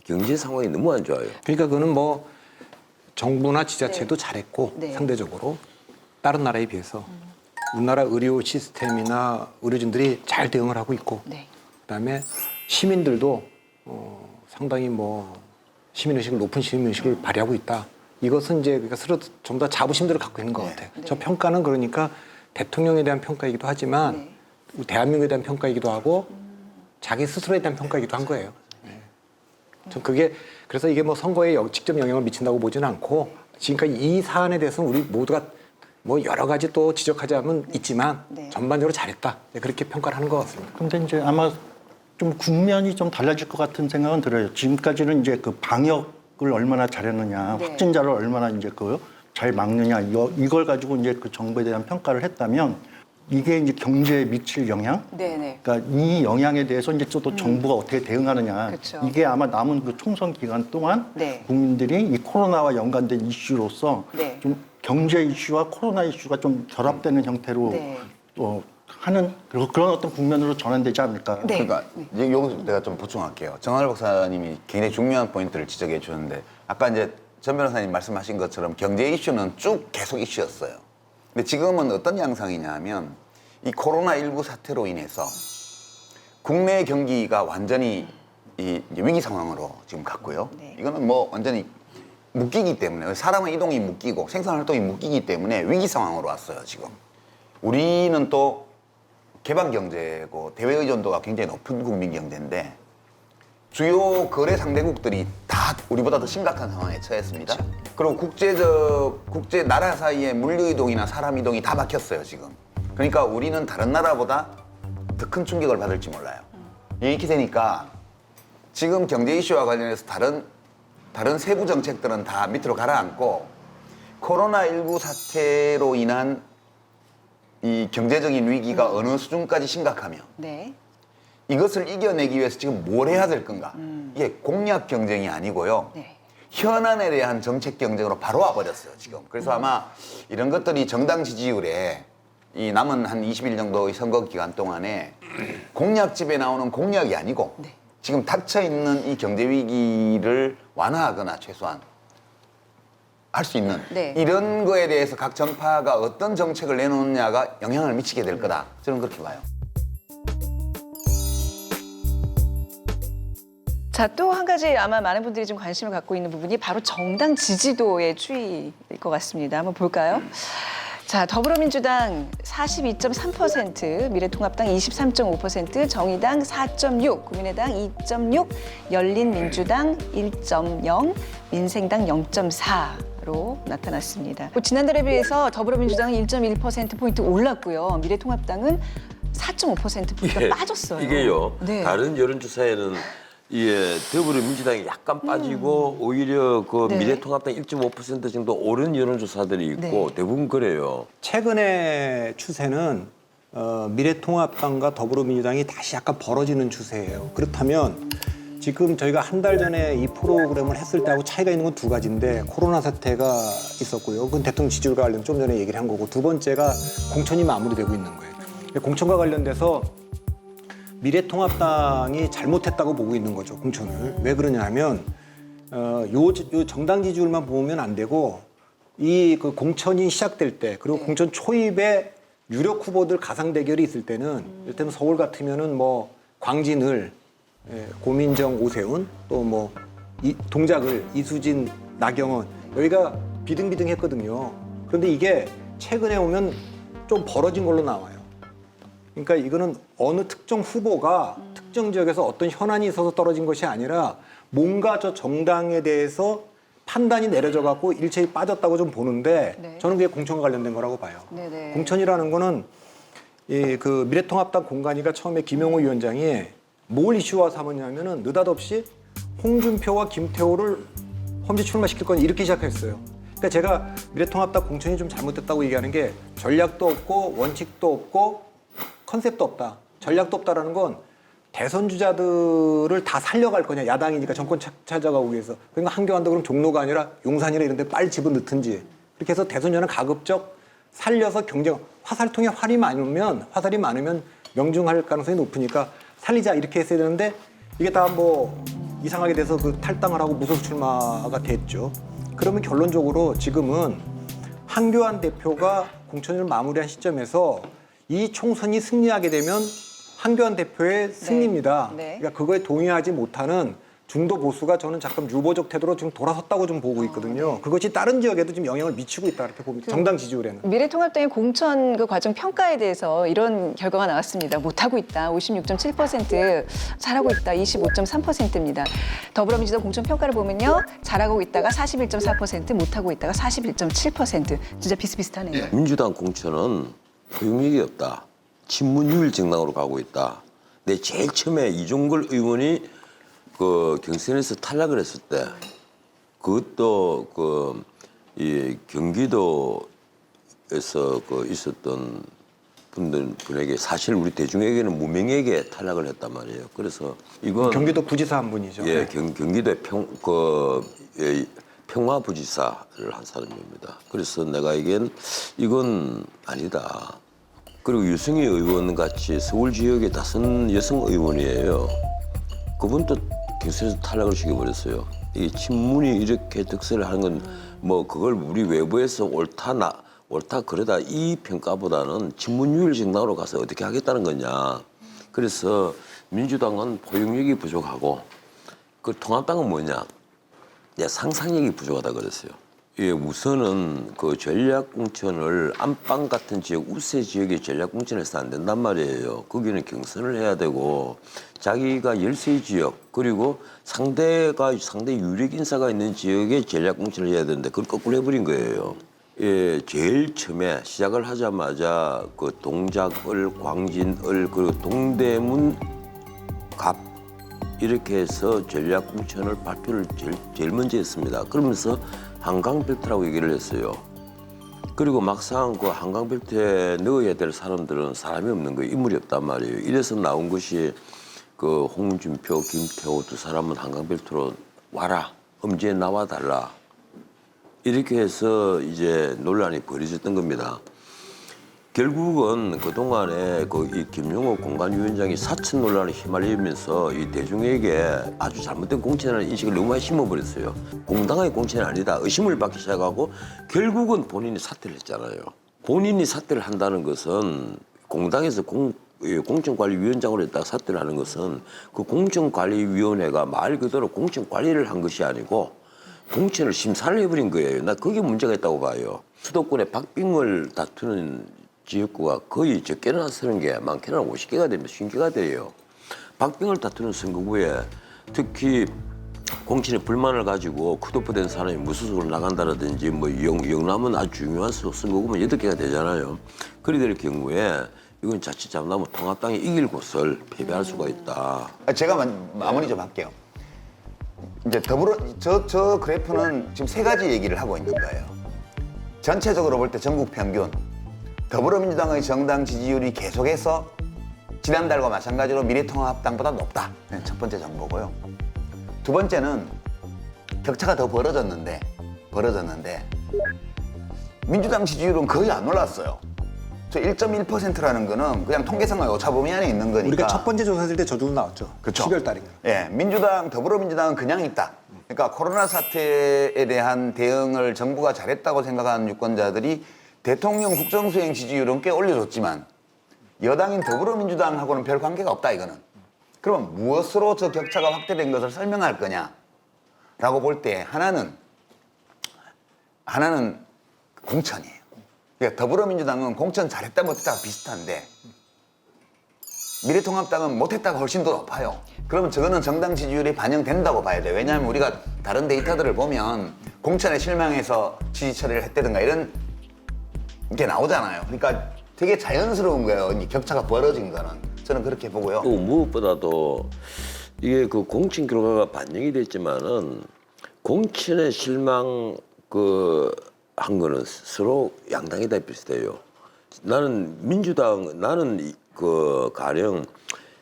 경제 상황이 너무 안 좋아요. 그러니까 그거는 뭐 정부나 지자체도 잘했고 네. 상대적으로 다른 나라에 비해서 우리나라 의료 시스템이나 의료진들이 잘 대응을 하고 있고 네. 그다음에 시민들도 상당히 뭐 시민의식을 높은 시민의식을 발휘하고 있다. 이것은 이제 그러니까 서로 전부 다 자부심들을 갖고 있는 것 같아요. 네. 저 평가는 그러니까 대통령에 대한 평가이기도 하지만 네. 대한민국에 대한 평가이기도 하고 자기 스스로에 대한 평가이기도 한 거예요. 네. 전 그게 그래서 이게 뭐 선거에 직접 영향을 미친다고 보지는 않고 지금까지 이 사안에 대해서는 우리 모두가 뭐 여러 가지 또 지적하자면 있지만 네. 전반적으로 잘했다. 네, 그렇게 평가를 하는 것 같습니다. 근데 이제 아마 좀 국면이 좀 달라질 것 같은 생각은 들어요. 지금까지는 이제 그 방역을 얼마나 잘했느냐, 네. 확진자를 얼마나 이제 그 잘 막느냐 이걸 가지고 이제 그 정부에 대한 평가를 했다면 이게 이제 경제에 미칠 영향, 네네. 그러니까 이 영향에 대해서 이제 또 정부가 어떻게 대응하느냐, 그쵸. 이게 아마 남은 그 총선 기간 동안 네. 국민들이 이 코로나와 연관된 이슈로서 네. 좀 경제 이슈와 코로나 이슈가 좀 결합되는 형태로 네. 또 하는 그리고 그런 어떤 국면으로 전환되지 않을까. 네. 그러니까 이제 여기서 내가 좀 보충할게요. 정할 박사님이 굉장히 중요한 포인트를 지적해 주셨는데 아까 이제 전 변호사님 말씀하신 것처럼 경제 이슈는 쭉 계속 이슈였어요. 근데 지금은 어떤 양상이냐 하면 이 코로나19 사태로 인해서 국내 경기가 완전히 이제 위기 상황으로 지금 갔고요. 네. 이거는 뭐 완전히 묶이기 때문에 사람의 이동이 묶이고 생산 활동이 묶이기 때문에 위기 상황으로 왔어요, 지금. 우리는 또 개방 경제고 대외 의존도가 굉장히 높은 국민 경제인데 주요 거래 상대국들이 다 우리보다 더 심각한 상황에 처했습니다. 그리고 국제 나라 사이의 물류 이동이나 사람 이동이 다 막혔어요, 지금. 그러니까 우리는 다른 나라보다 더 큰 충격을 받을지 몰라요. 이렇게 되니까 지금 경제 이슈와 관련해서 다른 세부 정책들은 다 밑으로 가라앉고 코로나19 사태로 인한 이 경제적인 위기가 어느 수준까지 심각하며 네. 이것을 이겨내기 위해서 지금 뭘 해야 될 건가? 이게 공약 경쟁이 아니고요. 네. 현안에 대한 정책 경쟁으로 바로 와버렸어요, 지금. 그래서 아마 이런 것들이 정당 지지율에 이 남은 한 20일 정도의 선거 기간 동안에 공약집에 나오는 공약이 아니고 네. 지금 닥쳐 있는 이 경제 위기를 완화하거나 최소한 할 수 있는 네. 이런 거에 대해서 각 정파가 어떤 정책을 내놓느냐가 영향을 미치게 될 거다. 저는 그렇게 봐요. 자, 또 한 가지 아마 많은 분들이 좀 관심을 갖고 있는 부분이 바로 정당 지지도의 추이일 것 같습니다. 한번 볼까요? 자, 더불어민주당 42.3%, 미래통합당 23.5%, 정의당 4.6%, 국민의당 2.6%, 열린민주당 1.0%, 민생당 0.4%로 나타났습니다. 지난달에 비해서 더불어민주당은 1.1%포인트 올랐고요. 미래통합당은 4.5%포인트가 빠졌어요. 이게요. 네. 다른 여론조사에는 예, 더불어민주당이 약간 빠지고 오히려 그 네. 미래통합당 1.5% 정도 오른 여론조사들이 있고 네. 대부분 그래요. 최근의 추세는 미래통합당과 더불어민주당이 다시 약간 벌어지는 추세예요. 그렇다면 지금 저희가 한 달 전에 이 프로그램을 했을 때하고 차이가 있는 건 두 가지인데 코로나 사태가 있었고요. 그건 대통령 지지율과 관련 좀 전에 얘기를 한 거고 두 번째가 공천이 마무리되고 있는 거예요. 공천과 관련돼서 미래통합당이 잘못했다고 보고 있는 거죠, 공천을. 왜 그러냐 하면 요 정당 지지율만 보면 안 되고 이 그 공천이 시작될 때 그리고 공천 초입에 유력 후보들 가상 대결이 있을 때는 이를테면 서울 같으면은 뭐 광진을 고민정 오세훈 또 뭐 동작을 이수진 나경원 여기가 비등비등했거든요. 그런데 이게 최근에 오면 좀 벌어진 걸로 나와요. 그러니까 이거는 어느 특정 후보가 특정 지역에서 어떤 현안이 있어서 떨어진 것이 아니라 뭔가 저 정당에 대해서 판단이 내려져 갖고 일체히 빠졌다고 좀 보는데 네. 저는 그게 공천과 관련된 거라고 봐요. 네네. 공천이라는 거는 그 미래통합당 공관위가 처음에 김영호 위원장이 뭘 이슈화 삼았냐면은 느닷없이 홍준표와 김태호를 험지 출마시킬 건 이렇게 시작했어요. 그러니까 제가 미래통합당 공천이 좀 잘못됐다고 얘기하는 게 전략도 없고 원칙도 없고 컨셉도 없다. 전략도 없다라는 건 대선 주자들을 다 살려갈 거냐. 야당이니까 정권 찾아가기 위해서. 그러니까 한교안도 그럼 종로가 아니라 용산이나 이런 데 빨리 집어넣든지. 그렇게 해서 대선 전에 가급적 살려서 경쟁. 화살통에 화살이 많으면 명중할 가능성이 높으니까 살리자 이렇게 했어야 되는데 이게 다 뭐 이상하게 돼서 그 탈당을 하고 무소속 출마가 됐죠. 그러면 결론적으로 지금은 한교안 대표가 공천을 마무리한 시점에서 이 총선이 승리하게 되면 한교안 대표의 승리입니다. 네. 그러니까 그거에 동의하지 못하는 중도 보수가 저는 잠깐 유보적 태도로 지금 돌아섰다고 좀 보고 있거든요. 그것이 다른 지역에도 지금 영향을 미치고 있다 이렇게 봅니다. 정당 지지율에는. 미래통합당의 공천 그 과정 평가에 대해서 이런 결과가 나왔습니다. 못하고 있다. 56.7%, 잘하고 있다. 25.3%입니다. 더불어민주당 공천 평가를 보면요. 잘하고 있다가 41.4%, 못하고 있다가 41.7%. 진짜 비슷비슷하네요. 민주당 공천은 소용력이 없다. 친문유일 정당으로 가고 있다. 근데 제일 처음에 이종걸 의원이 그 경선에서 탈락을 했을 때 그것도 이 경기도에서 그 있었던 분에게 사실 우리 대중에게는 무명에게 탈락을 했단 말이에요. 그래서 이건 경기도 부지사 한 분이죠. 예, 네. 경기도의 평화부지사를 한 사람입니다. 그래서 내가 이건 아니다. 그리고 유승희 의원 같이 서울 지역의 다선 여성 의원이에요. 그분도 경선에서 탈락을 시켜버렸어요. 이게 친문이 이렇게 득세를 하는 건 뭐 그걸 우리 외부에서 옳다 그러다 이 평가보다는 친문유일 정당으로 가서 어떻게 하겠다는 거냐. 그래서 민주당은 포용력이 부족하고 그 통합당은 뭐냐. 상상력이 부족하다 그랬어요. 예, 우선은 그 전략공천을 안방 같은 지역, 우세 지역의 전략공천에서 안 된단 말이에요. 거기는 경선을 해야 되고 자기가 열세 지역 그리고 상대 유력 인사가 있는 지역에 전략공천을 해야 되는데 그걸 거꾸로 해버린 거예요. 예, 제일 처음에 시작을 하자마자 그 동작을, 광진을, 그리고 동대문 갑 이렇게 해서 전략공천을 발표를 제일 먼저 했습니다. 그러면서 한강벨트라고 얘기를 했어요. 그리고 막상 그 한강벨트에 넣어야 될 사람들은 사람이 없는 거예요. 인물이 없단 말이에요. 이래서 나온 것이 그 홍준표, 김태호 두 사람은 한강벨트로 와라. 엄지에 나와 달라. 이렇게 해서 이제 논란이 벌어졌던 겁니다. 결국은 그동안에 이 김용호 공관위원장이 사천 논란에 휘말리면서 이 대중에게 아주 잘못된 공천이라는 인식을 너무 많이 심어버렸어요. 공당의 공천이 아니다. 의심을 받기 시작하고 결국은 본인이 사퇴를 했잖아요. 본인이 사퇴를 한다는 것은 공당에서 공천관리위원장으로 했다가 사퇴를 하는 것은 그 공천관리위원회가 말 그대로 공천관리를 한 것이 아니고 공천을 심사를 해버린 거예요. 나 그게 문제가 있다고 봐요. 수도권에 박빙을 다투는 지역구가 거의 적게는 한 30개, 많게는 한 50개가 되면 50개가 돼요. 박빙을 다투는 선거구에 특히 공천에 불만을 가지고 컷오프된 사람이 무소속으로 나간다든지 뭐 영남은 아주 중요한 선거구면 8개가 되잖아요. 그리 될 경우에 이건 자칫 잘못하면 통합당이 이길 곳을 패배할 수가 있다. 제가 마무리 좀 할게요. 이제 저 그래프는 지금 3가지 얘기를 하고 있는 거예요. 전체적으로 볼 때 전국 평균 더불어민주당의 정당 지지율이 계속해서 지난달과 마찬가지로 미래통합당보다 높다. 첫 번째 정보고요. 두 번째는 격차가 더 벌어졌는데 민주당 지지율은 거의 안 올랐어요. 저 1.1%라는 거는 그냥 통계상의 오차 범위 안에 있는 거니까. 우리가 첫 번째 조사했을 때 저 정도 나왔죠. 그렇죠. 12월 달인가. 예, 더불어민주당은 그냥 있다. 그러니까 코로나 사태에 대한 대응을 정부가 잘했다고 생각하는 유권자들이 대통령 국정수행 지지율은 꽤 올려줬지만 여당인 더불어민주당하고는 별 관계가 없다 이거는. 그럼 무엇으로 저 격차가 확대된 것을 설명할 거냐라고 볼 때 하나는 공천이에요. 그러니까 더불어민주당은 공천 잘했다 못했다가 비슷한데 미래통합당은 못했다가 훨씬 더 높아요. 그러면 저거는 정당 지지율에 반영된다고 봐야 돼요. 왜냐하면 우리가 다른 데이터들을 보면 공천에 실망해서 지지 처리를 했다든가 이런 게 나오잖아요. 그러니까 되게 자연스러운 거예요. 이 격차가 벌어진 거는. 저는 그렇게 보고요. 또 무엇보다도 이게 그 공천 결과가 반영이 됐지만은 공천에 실망 한 거는 서로 양당이 다 비슷해요. 나는 가령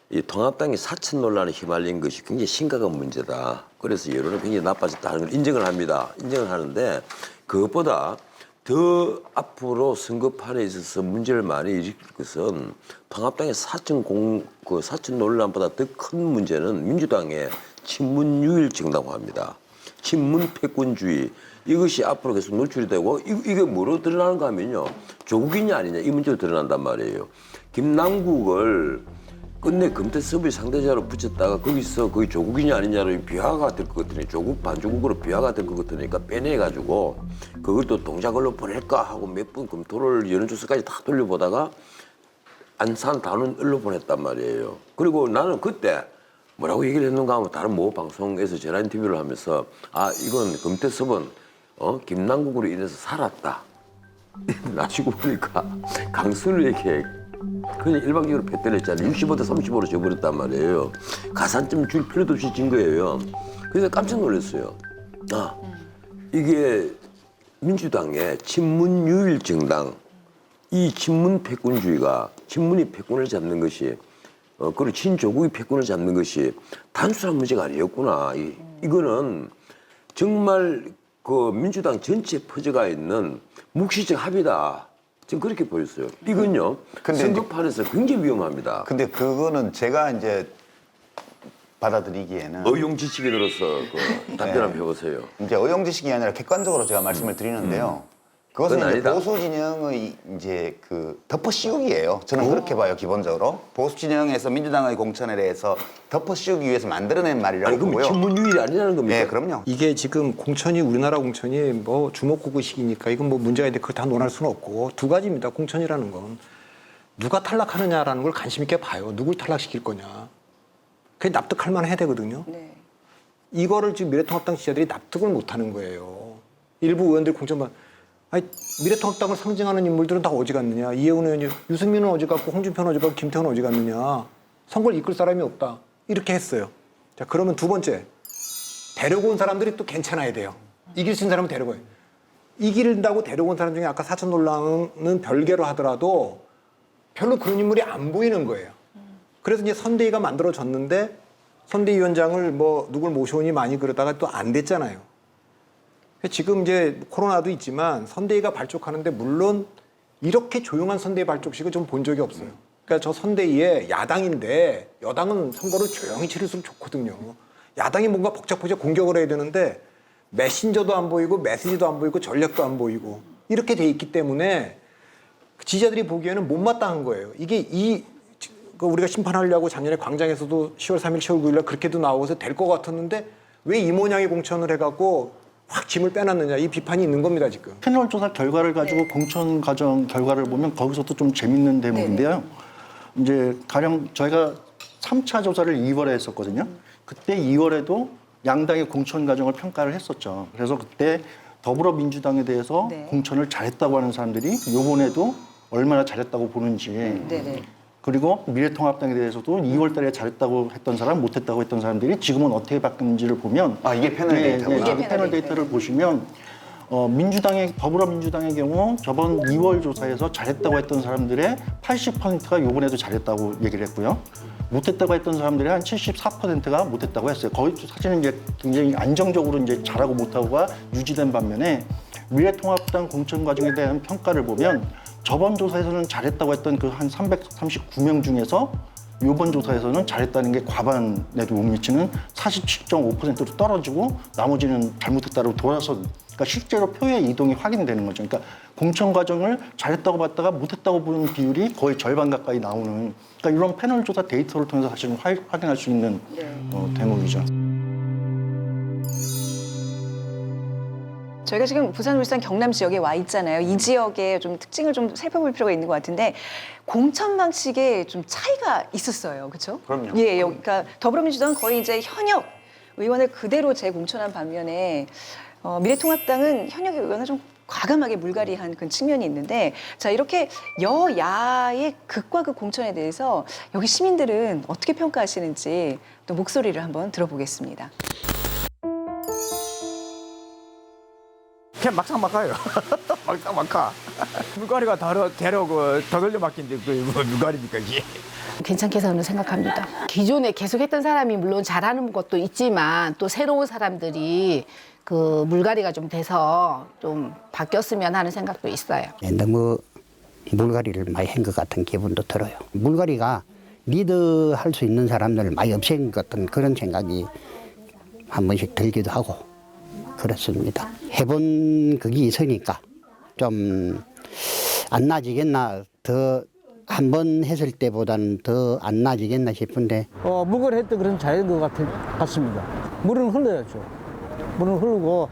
이 통합당이 사천 논란에 휘말린 것이 굉장히 심각한 문제다. 그래서 여론이 굉장히 나빠졌다는 걸 인정을 합니다. 인정을 하는데 그것보다 더 앞으로 선거판에 있어서 문제를 많이 일으킬 것은 통합당의 사천 논란보다 더 큰 문제는 민주당의 친문유일정당화 합니다. 친문 패권주의. 이것이 앞으로 계속 노출이 되고 이게 뭐로 드러나는가 하면요. 조국이냐 아니냐 이 문제로 드러난단 말이에요. 김남국을 끝내 금태섭의 상대자로 붙였다가 거기서 거의 조국이냐 아니냐로 비화가 될 것 같으니 조국 반조국으로 비화가 될 것 같으니까 빼내가지고 그걸 또 동작을로 보낼까 하고 몇 번 검토를 여론조사까지 다 돌려보다가 안산 단원을로 보냈단 말이에요. 그리고 나는 그때 뭐라고 얘기를 했는가 하면 다른 모 방송에서 전화 인터뷰를 하면서 이건 금태섭은 김남국으로 인해서 살았다. 나시고 보니까 강순우에게 그냥 일방적으로 패때렸잖아요. 65대 35로 져버렸단 말이에요. 가산점 줄 필요도 없이 진 거예요. 그래서 깜짝 놀랐어요. 이게 민주당의 친문유일 정당, 이 친문 패권주의가 친문이 패권을 잡는 것이 그리고 친조국이 패권을 잡는 것이 단순한 문제가 아니었구나. 이거는 정말 그 민주당 전체에 퍼져가 있는 묵시적 합의다. 지금 그렇게 보였어요. 이건요. 선거판에서 굉장히 위험합니다. 근데 그거는 제가 이제 받아들이기에는 의용지식인으로서 답변 한번 해보세요. 이제 의용지식이 아니라 객관적으로 제가 말씀을 드리는데요. 그것은 이제 보수 진영의 이제 덮어 씌우기예요. 저는 그렇게 봐요, 기본적으로. 보수 진영에서 민주당의 공천에 대해서 덮어 씌우기 위해서 만들어낸 말이라고 보고요. 그럼 친문유일이 아니라는 겁니까? 네, 그럼요. 이게 지금 우리나라 공천이 뭐 주먹구구식이니까 이건 뭐 문제가 있는데 그걸 다 논할 수는 없고 두 가지입니다. 공천이라는 건 누가 탈락하느냐라는 걸 관심 있게 봐요. 누굴 탈락시킬 거냐. 그게 납득할 만해야 되거든요. 네. 이거를 지금 미래통합당 지지자들이 납득을 못 하는 거예요. 일부 의원들 공천만 아니, 미래통합당을 상징하는 인물들은 다 어디 갔느냐. 이해운 의원이, 유승민은 어디 갔고, 홍준표는 어디 갔고, 김태훈은 어디 갔느냐. 선거를 이끌 사람이 없다. 이렇게 했어요. 자, 그러면 두 번째. 데리고 온 사람들이 또 괜찮아야 돼요. 이길 수 있는 사람은 데리고 와요. 이긴다고 데리고 온 사람 중에 아까 사천 논란은 별개로 하더라도 별로 그런 인물이 안 보이는 거예요. 그래서 이제 선대위가 만들어졌는데 선대위원장을 뭐 누굴 모셔오니 많이 그러다가 또 안 됐잖아요. 지금 이제 코로나도 있지만 선대위가 발족하는데 물론 이렇게 조용한 선대위 발족식을 좀 본 적이 없어요. 그러니까 저 선대위에 야당인데 여당은 선거를 조용히 치를수록 좋거든요. 야당이 뭔가 복잡복잡 공격을 해야 되는데 메신저도 안 보이고 메시지도 안 보이고 전략도 안 보이고 이렇게 돼 있기 때문에 지지자들이 보기에는 못마땅한 거예요. 이게 우리가 심판하려고 작년에 광장에서도 10월 3일, 10월 9일 날 그렇게도 나오고서 될 것 같았는데 왜 이 모양의 공천을 해갖고 확 짐을 빼놨느냐 이 비판이 있는 겁니다 지금. 패널 조사 결과를 가지고 공천 과정 결과를 보면 거기서도 좀 재밌는 대목인데요. 이제 가령 저희가 3차 조사를 2월에 했었거든요. 그때 2월에도 양당의 공천 과정을 평가를 했었죠. 그래서 그때 더불어민주당에 대해서 공천을 잘했다고 하는 사람들이 이번에도 얼마나 잘했다고 보는지 그리고 미래통합당에 대해서도 2월 달에 잘했다고 했던 사람, 못했다고 했던 사람들이 지금은 어떻게 바뀌는지를 보면 이게 패널 데이터구나. 이게 패널 데이터를 보시면 더불어민주당의 경우 저번 2월 조사에서 잘했다고 했던 사람들의 80%가 이번에도 잘했다고 얘기를 했고요. 못했다고 했던 사람들의 한 74%가 못했다고 했어요. 거의 사실은 이제 굉장히 안정적으로 이제 잘하고 못하고가 유지된 반면에 미래통합당 공천 과정에 대한 평가를 보면 저번 조사에서는 잘했다고 했던 그 한 339명 중에서 이번 조사에서는 잘했다는 게 과반에도 못 미치는 47.5%로 떨어지고 나머지는 잘못했다고 돌아서 그러니까 실제로 표의 이동이 확인되는 거죠. 그러니까 공천 과정을 잘했다고 봤다가 못했다고 보는 비율이 거의 절반 가까이 나오는 그러니까 이런 패널 조사 데이터를 통해서 사실은 확인할 수 있는 대목이죠. 저희가 지금 부산, 울산, 경남 지역에 와 있잖아요. 이 지역의 좀 특징을 좀 살펴볼 필요가 있는 것 같은데 공천 방식에 좀 차이가 있었어요. 그렇죠? 그럼요. 예, 그러니까 더불어민주당은 거의 이제 현역 의원을 그대로 재공천한 반면에 미래통합당은 현역 의원을 좀 과감하게 물갈이한 그런 측면이 있는데 자 이렇게 여야의 극과 극 공천에 대해서 여기 시민들은 어떻게 평가하시는지 또 목소리를 한번 들어보겠습니다. 그냥 막상막하요. 막상막하. 물갈이가 대려고 더 돌려 맡긴데 그게 뭐 물갈이니까 이게. 괜찮게 저는 생각합니다. 기존에 계속했던 사람이 물론 잘하는 것도 있지만 또 새로운 사람들이 그 물갈이가 좀 돼서 좀 바뀌었으면 하는 생각도 있어요. 너무 물갈이를 많이 한 것 같은 기분도 들어요. 물갈이가 리드할 수 있는 사람들을 많이 없앤 것 같은 그런 생각이 한 번씩 들기도 하고 그렇습니다. 해본 그게 있으니까 좀 안 나아지겠나 더 한 번 했을 때보다는 더 안 나아지겠나 싶은데 물갈이 했던 그런 자연 것 같습니다. 물은 흘러야죠. 물은 흐르고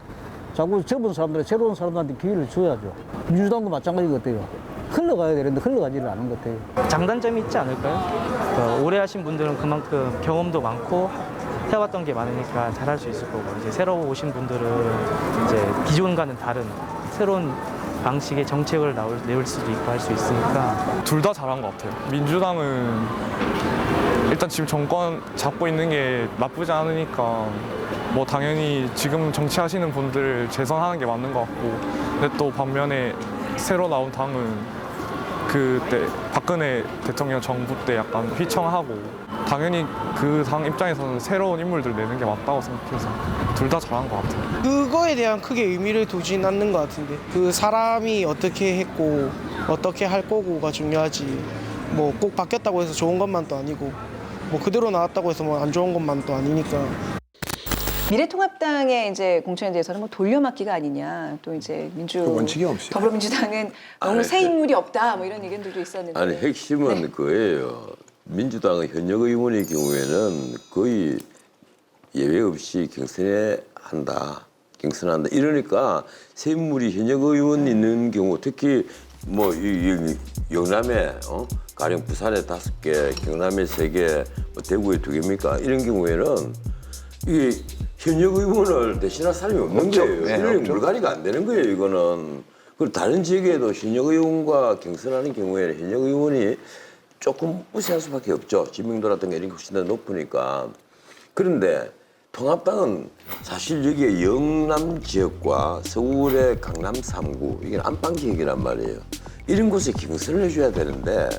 자꾸 접은 사람들, 새로운 사람들한테 기회를 줘야죠. 민주당도 마찬가지 같아요. 흘러가야 되는데 흘러가지를 않은 것 같아요. 장단점이 있지 않을까요? 오래 하신 분들은 그만큼 경험도 많고 해왔던 게 많으니까 잘할 수 있을 거고 이제 새로 오신 분들은 이제 기존과는 다른 새로운 방식의 정책을 내올 수도 있고 할 수 있으니까 둘 다 잘한 것 같아요. 민주당은 일단 지금 정권 잡고 있는 게 나쁘지 않으니까 뭐 당연히 지금 정치하시는 분들 재선하는 게 맞는 것 같고 근데 또 반면에 새로 나온 당은 그때 박근혜 대통령 정부 때 약간 휘청하고 당연히 그 당 입장에서는 새로운 인물들 내는 게 맞다고 생각해서 둘 다 잘한 것 같아요. 그거에 대한 크게 의미를 두진 않는 것 같은데 그 사람이 어떻게 했고 어떻게 할 거고가 중요하지 뭐 꼭 바뀌었다고 해서 좋은 것만 또 아니고 뭐 그대로 나왔다고 해서 뭐 안 좋은 것만 또 아니니까. 미래통합당의 이제 공천에 대해서는 뭐 돌려막기가 아니냐 또 이제 원칙이 없이 더불어민주당은 너무 새 인물이 없다 뭐 이런 의견들도 있었는데 아니 핵심은 그거예요. 민주당의 현역 의원의 경우에는 거의 예외 없이 경선한다. 이러니까 새 인물이 현역 의원 있는 경우 특히 뭐 이 영남에 가령 부산에 5개, 경남에 3개, 뭐 대구에 2개입니까? 이런 경우에는 이게 현역 의원을 대신할 사람이 없는 거예요. 이런 물갈이가 안 되는 거예요, 이거는. 그리고 다른 지역에도 현역 의원과 경선하는 경우에는 현역 의원이 조금 우세할 수밖에 없죠. 지명도라든가 이런 게 훨씬 더 높으니까. 그런데 통합당은 사실 여기에 영남 지역과 서울의 강남 3구, 이게 안방 지역이란 말이에요. 이런 곳에 경선을 해줘야 되는데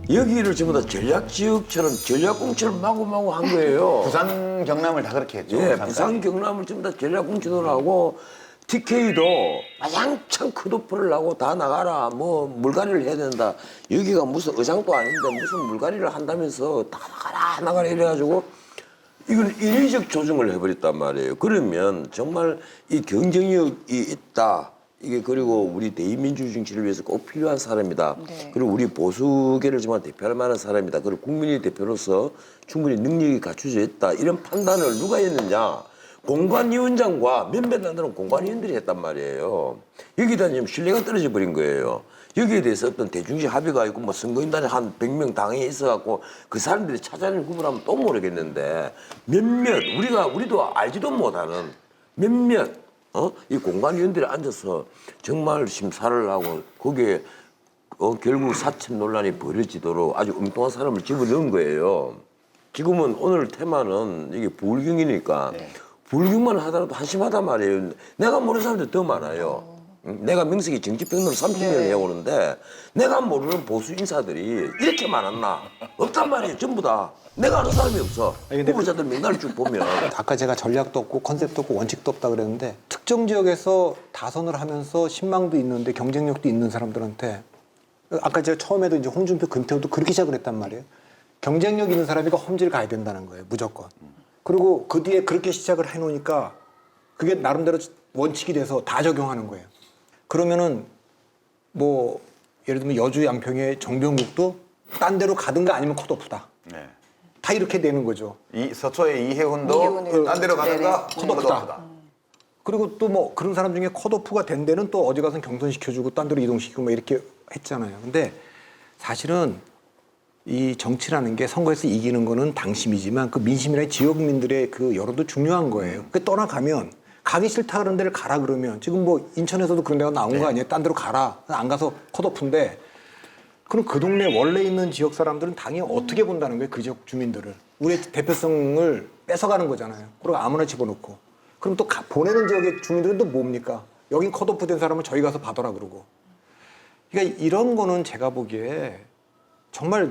여기를 전부 다 전략 지역처럼 전략공천을 마구마구 한 거예요. 부산 경남을 다 그렇게 했죠. 예, 부산 경남을 전부 다 전략공천을 하고 TK도 와장창 컷오프를 하고 다 나가라, 뭐 물갈이를 해야 된다. 여기가 무슨 의장도 아닌데 무슨 물갈이를 한다면서 다 나가라 이래가지고 이건 인위적 조정을 해버렸단 말이에요. 그러면 정말 이 경쟁력이 있다. 이게 그리고 우리 대의민주주의 정치를 위해서 꼭 필요한 사람이다. 네. 그리고 우리 보수계를 정말 대표할 만한 사람이다. 그리고 국민의 대표로서 충분히 능력이 갖춰져 있다. 이런 판단을 누가 했느냐. 공관위원장과 몇몇 나라는 공관위원들이 했단 말이에요. 여기다 지금 신뢰가 떨어져 버린 거예요. 여기에 대해서 어떤 대중적 합의가 있고 뭐 선거인단이 한 100명 당에 있어갖고 그 사람들이 찾아내는 후보를 하면 또 모르겠는데 몇몇 우리도 알지도 못하는 몇몇 이 공관위원들이 앉아서 정말 심사를 하고 거기에 결국 사천 논란이 벌어지도록 아주 엉뚱한 사람을 집어넣은 거예요. 지금은 오늘 테마는 이게 불경이니까 불경만 하더라도 한심하단 말이에요. 내가 모르는 사람들 더 많아요. 내가 명색이 정치평론을 30년을 해오는데 내가 모르는 보수 인사들이 이렇게 많았나? 없단 말이에요. 전부 다. 내가 아는 사람이 없어. 후보자들 명단을 쭉 보면. 아까 제가 전략도 없고 컨셉도 없고 원칙도 없다 그랬는데 특정 지역에서 다선을 하면서 신망도 있는데 경쟁력도 있는 사람들한테 아까 제가 처음에도 이제 홍준표, 금태호도 그렇게 시작을 했단 말이에요. 경쟁력 있는 사람이니까 험지를 가야 된다는 거예요. 무조건. 그리고 그 뒤에 그렇게 시작을 해놓으니까 그게 나름대로 원칙이 돼서 다 적용하는 거예요. 그러면은 뭐 예를 들면 여주 양평의 정병국도 딴 데로 가든가 아니면 컷오프다. 네. 다 이렇게 되는 거죠. 서초의 이혜훈도 딴 데로 가든가 컷오프다. 그리고 또 뭐 그런 사람 중에 컷오프가 된 데는 또 어디 가서 경선시켜주고 딴 데로 이동시키고 뭐 이렇게 했잖아요. 근데 사실은 이 정치라는 게 선거에서 이기는 거는 당심이지만 그 민심이나 지역민들의 그 여론도 중요한 거예요. 그 떠나가면 가기 싫다 그런 데를 가라 그러면 지금 뭐 인천에서도 그런 데가 나온 거 아니에요? 딴 데로 가라. 안 가서 컷오프인데 그럼 그 동네 원래 있는 지역 사람들은 당연히 어떻게 본다는 거예요? 그 지역 주민들을. 우리의 대표성을 뺏어가는 거잖아요. 그리고 아무나 집어넣고. 그럼 또 보내는 지역의 주민들은 또 뭡니까? 여긴 컷오프 된 사람은 저희 가서 봐더라 그러고. 그러니까 이런 거는 제가 보기에 정말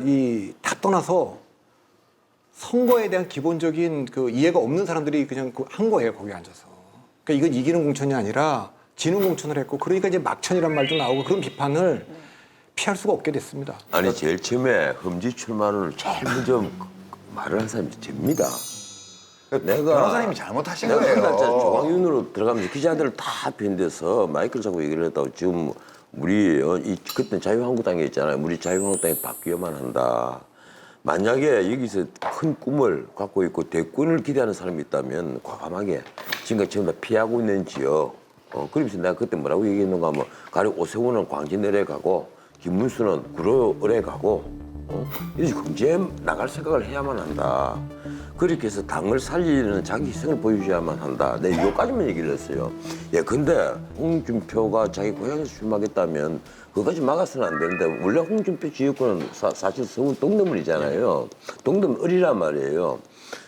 다 떠나서 선거에 대한 기본적인 그 이해가 없는 사람들이 그냥 한 거예요, 거기 앉아서. 그러니까 이건 이기는 공천이 아니라 지는 공천을 했고, 그러니까 이제 막천이란 말도 나오고 그런 비판을 피할 수가 없게 됐습니다. 아니 제일 처음에 험지 출마를 제일 먼저 말을 한 사람이 접니다. 내가 변호사님이 잘못하신 내가 거예요. 조광윤으로 들어가면서 기자들을 다 변대서 마이크를 잡고 얘기를 했다고. 지금 우리 그때 자유한국당에 있잖아요. 우리 자유한국당이 바뀌어야만 한다. 만약에 여기서 큰 꿈을 갖고 있고 대권을 기대하는 사람이 있다면 과감하게 지금까지 전부 다 피하고 있는 지역. 그러면서 내가 그때 뭐라고 얘기했는가 하면 가령 오세훈은 광진 내려가고 김문수는 구로을에 가고 이제 경제에 나갈 생각을 해야만 한다. 그렇게 해서 당을 살리는 자기 희생을 보여줘야만 한다. 내가 이거까지만 얘기를 했어요. 예, 근데 홍준표가 자기 고향에서 출마하겠다면 그것까지 막아서는 안 되는데 원래 홍준표 지역구는 사실 서울 동대문이잖아요. 동대문을이란 말이에요.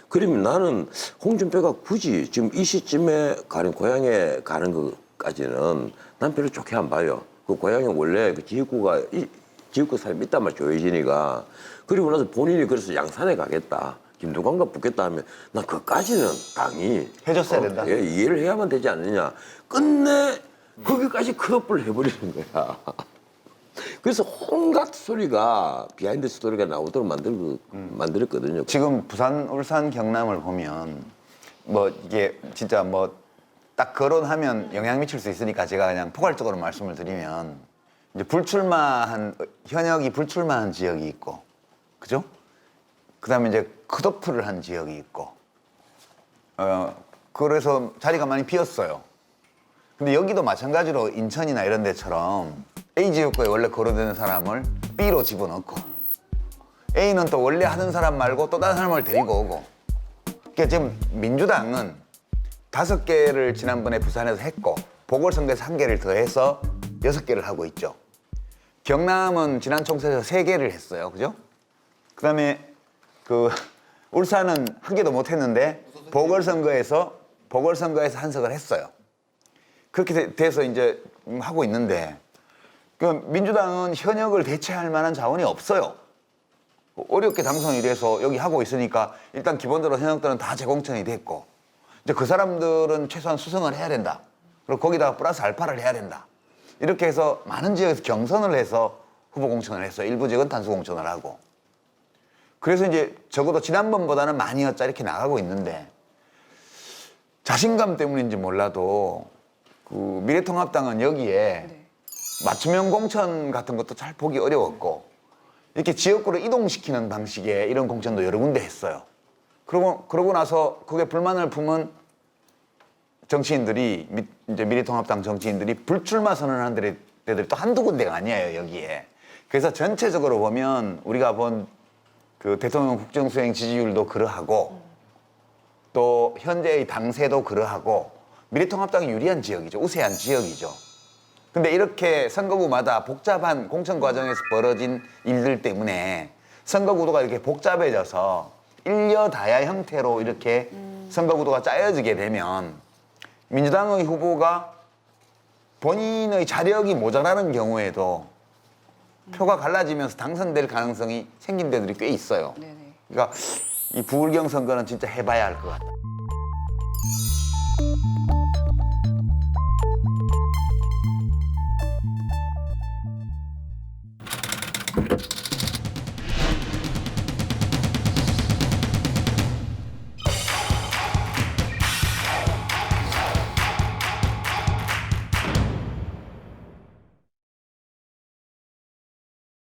그러면 나는 홍준표가 굳이 지금 이 시점에 가는 고향에 가는 것까지는 난 별로 좋게 안 봐요. 그 고향에 원래 그 지역구 사람이 있단 말이야, 조혜진이가. 그리고 나서 본인이 그래서 양산에 가겠다. 김두관과 붙겠다 하면 난 그까지는 당이 해줬어야 된다. 예, 이해를 해야만 되지 않느냐. 끝내 거기까지 컷오프를 해버리는 거야. 그래서 온갖 소리가 비하인드 스토리가 나오도록 만들었거든요. 지금 부산, 울산, 경남을 보면 뭐 이게 진짜 뭐 딱 거론하면 영향 미칠 수 있으니까 제가 그냥 포괄적으로 말씀을 드리면 이제 현역이 불출마한 지역이 있고, 그죠? 그다음에 이제 컷오프를 한 지역이 있고, 그래서 자리가 많이 비었어요. 근데 여기도 마찬가지로 인천이나 이런 데처럼 A 지역구에 원래 거론되는 사람을 B로 집어넣고, A는 또 원래 하던 사람 말고 또 다른 사람을 데리고 오고. 그러니까 지금 민주당은 5개를 지난번에 부산에서 했고 보궐선거에서 1개를 더 해서 6개를 하고 있죠. 경남은 지난 총선에서 3개를 했어요. 그죠? 그 다음에 울산은 1개도 못 했는데 보궐선거에서 한석을 했어요. 그렇게 돼서 이제 하고 있는데 민주당은 현역을 대체할 만한 자원이 없어요. 어렵게 당선이 돼서 여기 하고 있으니까 일단 기본적으로 현역들은 다 재공천이 됐고 이제 그 사람들은 최소한 수성을 해야 된다. 그리고 거기다가 플러스 알파를 해야 된다. 이렇게 해서 많은 지역에서 경선을 해서 후보 공천을 했어요. 일부 지역은 단수 공천을 하고. 그래서 이제 적어도 지난번보다는 많이 였자 이렇게 나가고 있는데 자신감 때문인지 몰라도 미래통합당은 여기에 맞춤형 공천 같은 것도 잘 보기 어려웠고 이렇게 지역구를 이동시키는 방식의 이런 공천도 여러 군데 했어요. 그러고 나서 그게 불만을 품은 정치인들이 이제 미래통합당 정치인들이 불출마 선언한 데들이 또 한두 군데가 아니에요, 여기에. 그래서 전체적으로 보면 우리가 본 그 대통령 국정수행 지지율도 그러하고 또 현재의 당세도 그러하고 미래통합당이 유리한 지역이죠. 우세한 지역이죠. 근데 이렇게 선거구마다 복잡한 공천 과정에서 벌어진 일들 때문에 선거구도가 이렇게 복잡해져서 일여다야 형태로 이렇게 선거구도가 짜여지게 되면 민주당의 후보가 본인의 자력이 모자라는 경우에도 표가 갈라지면서 당선될 가능성이 생긴 데들이 꽤 있어요. 그러니까 이 부울경 선거는 진짜 해봐야 할 것 같다.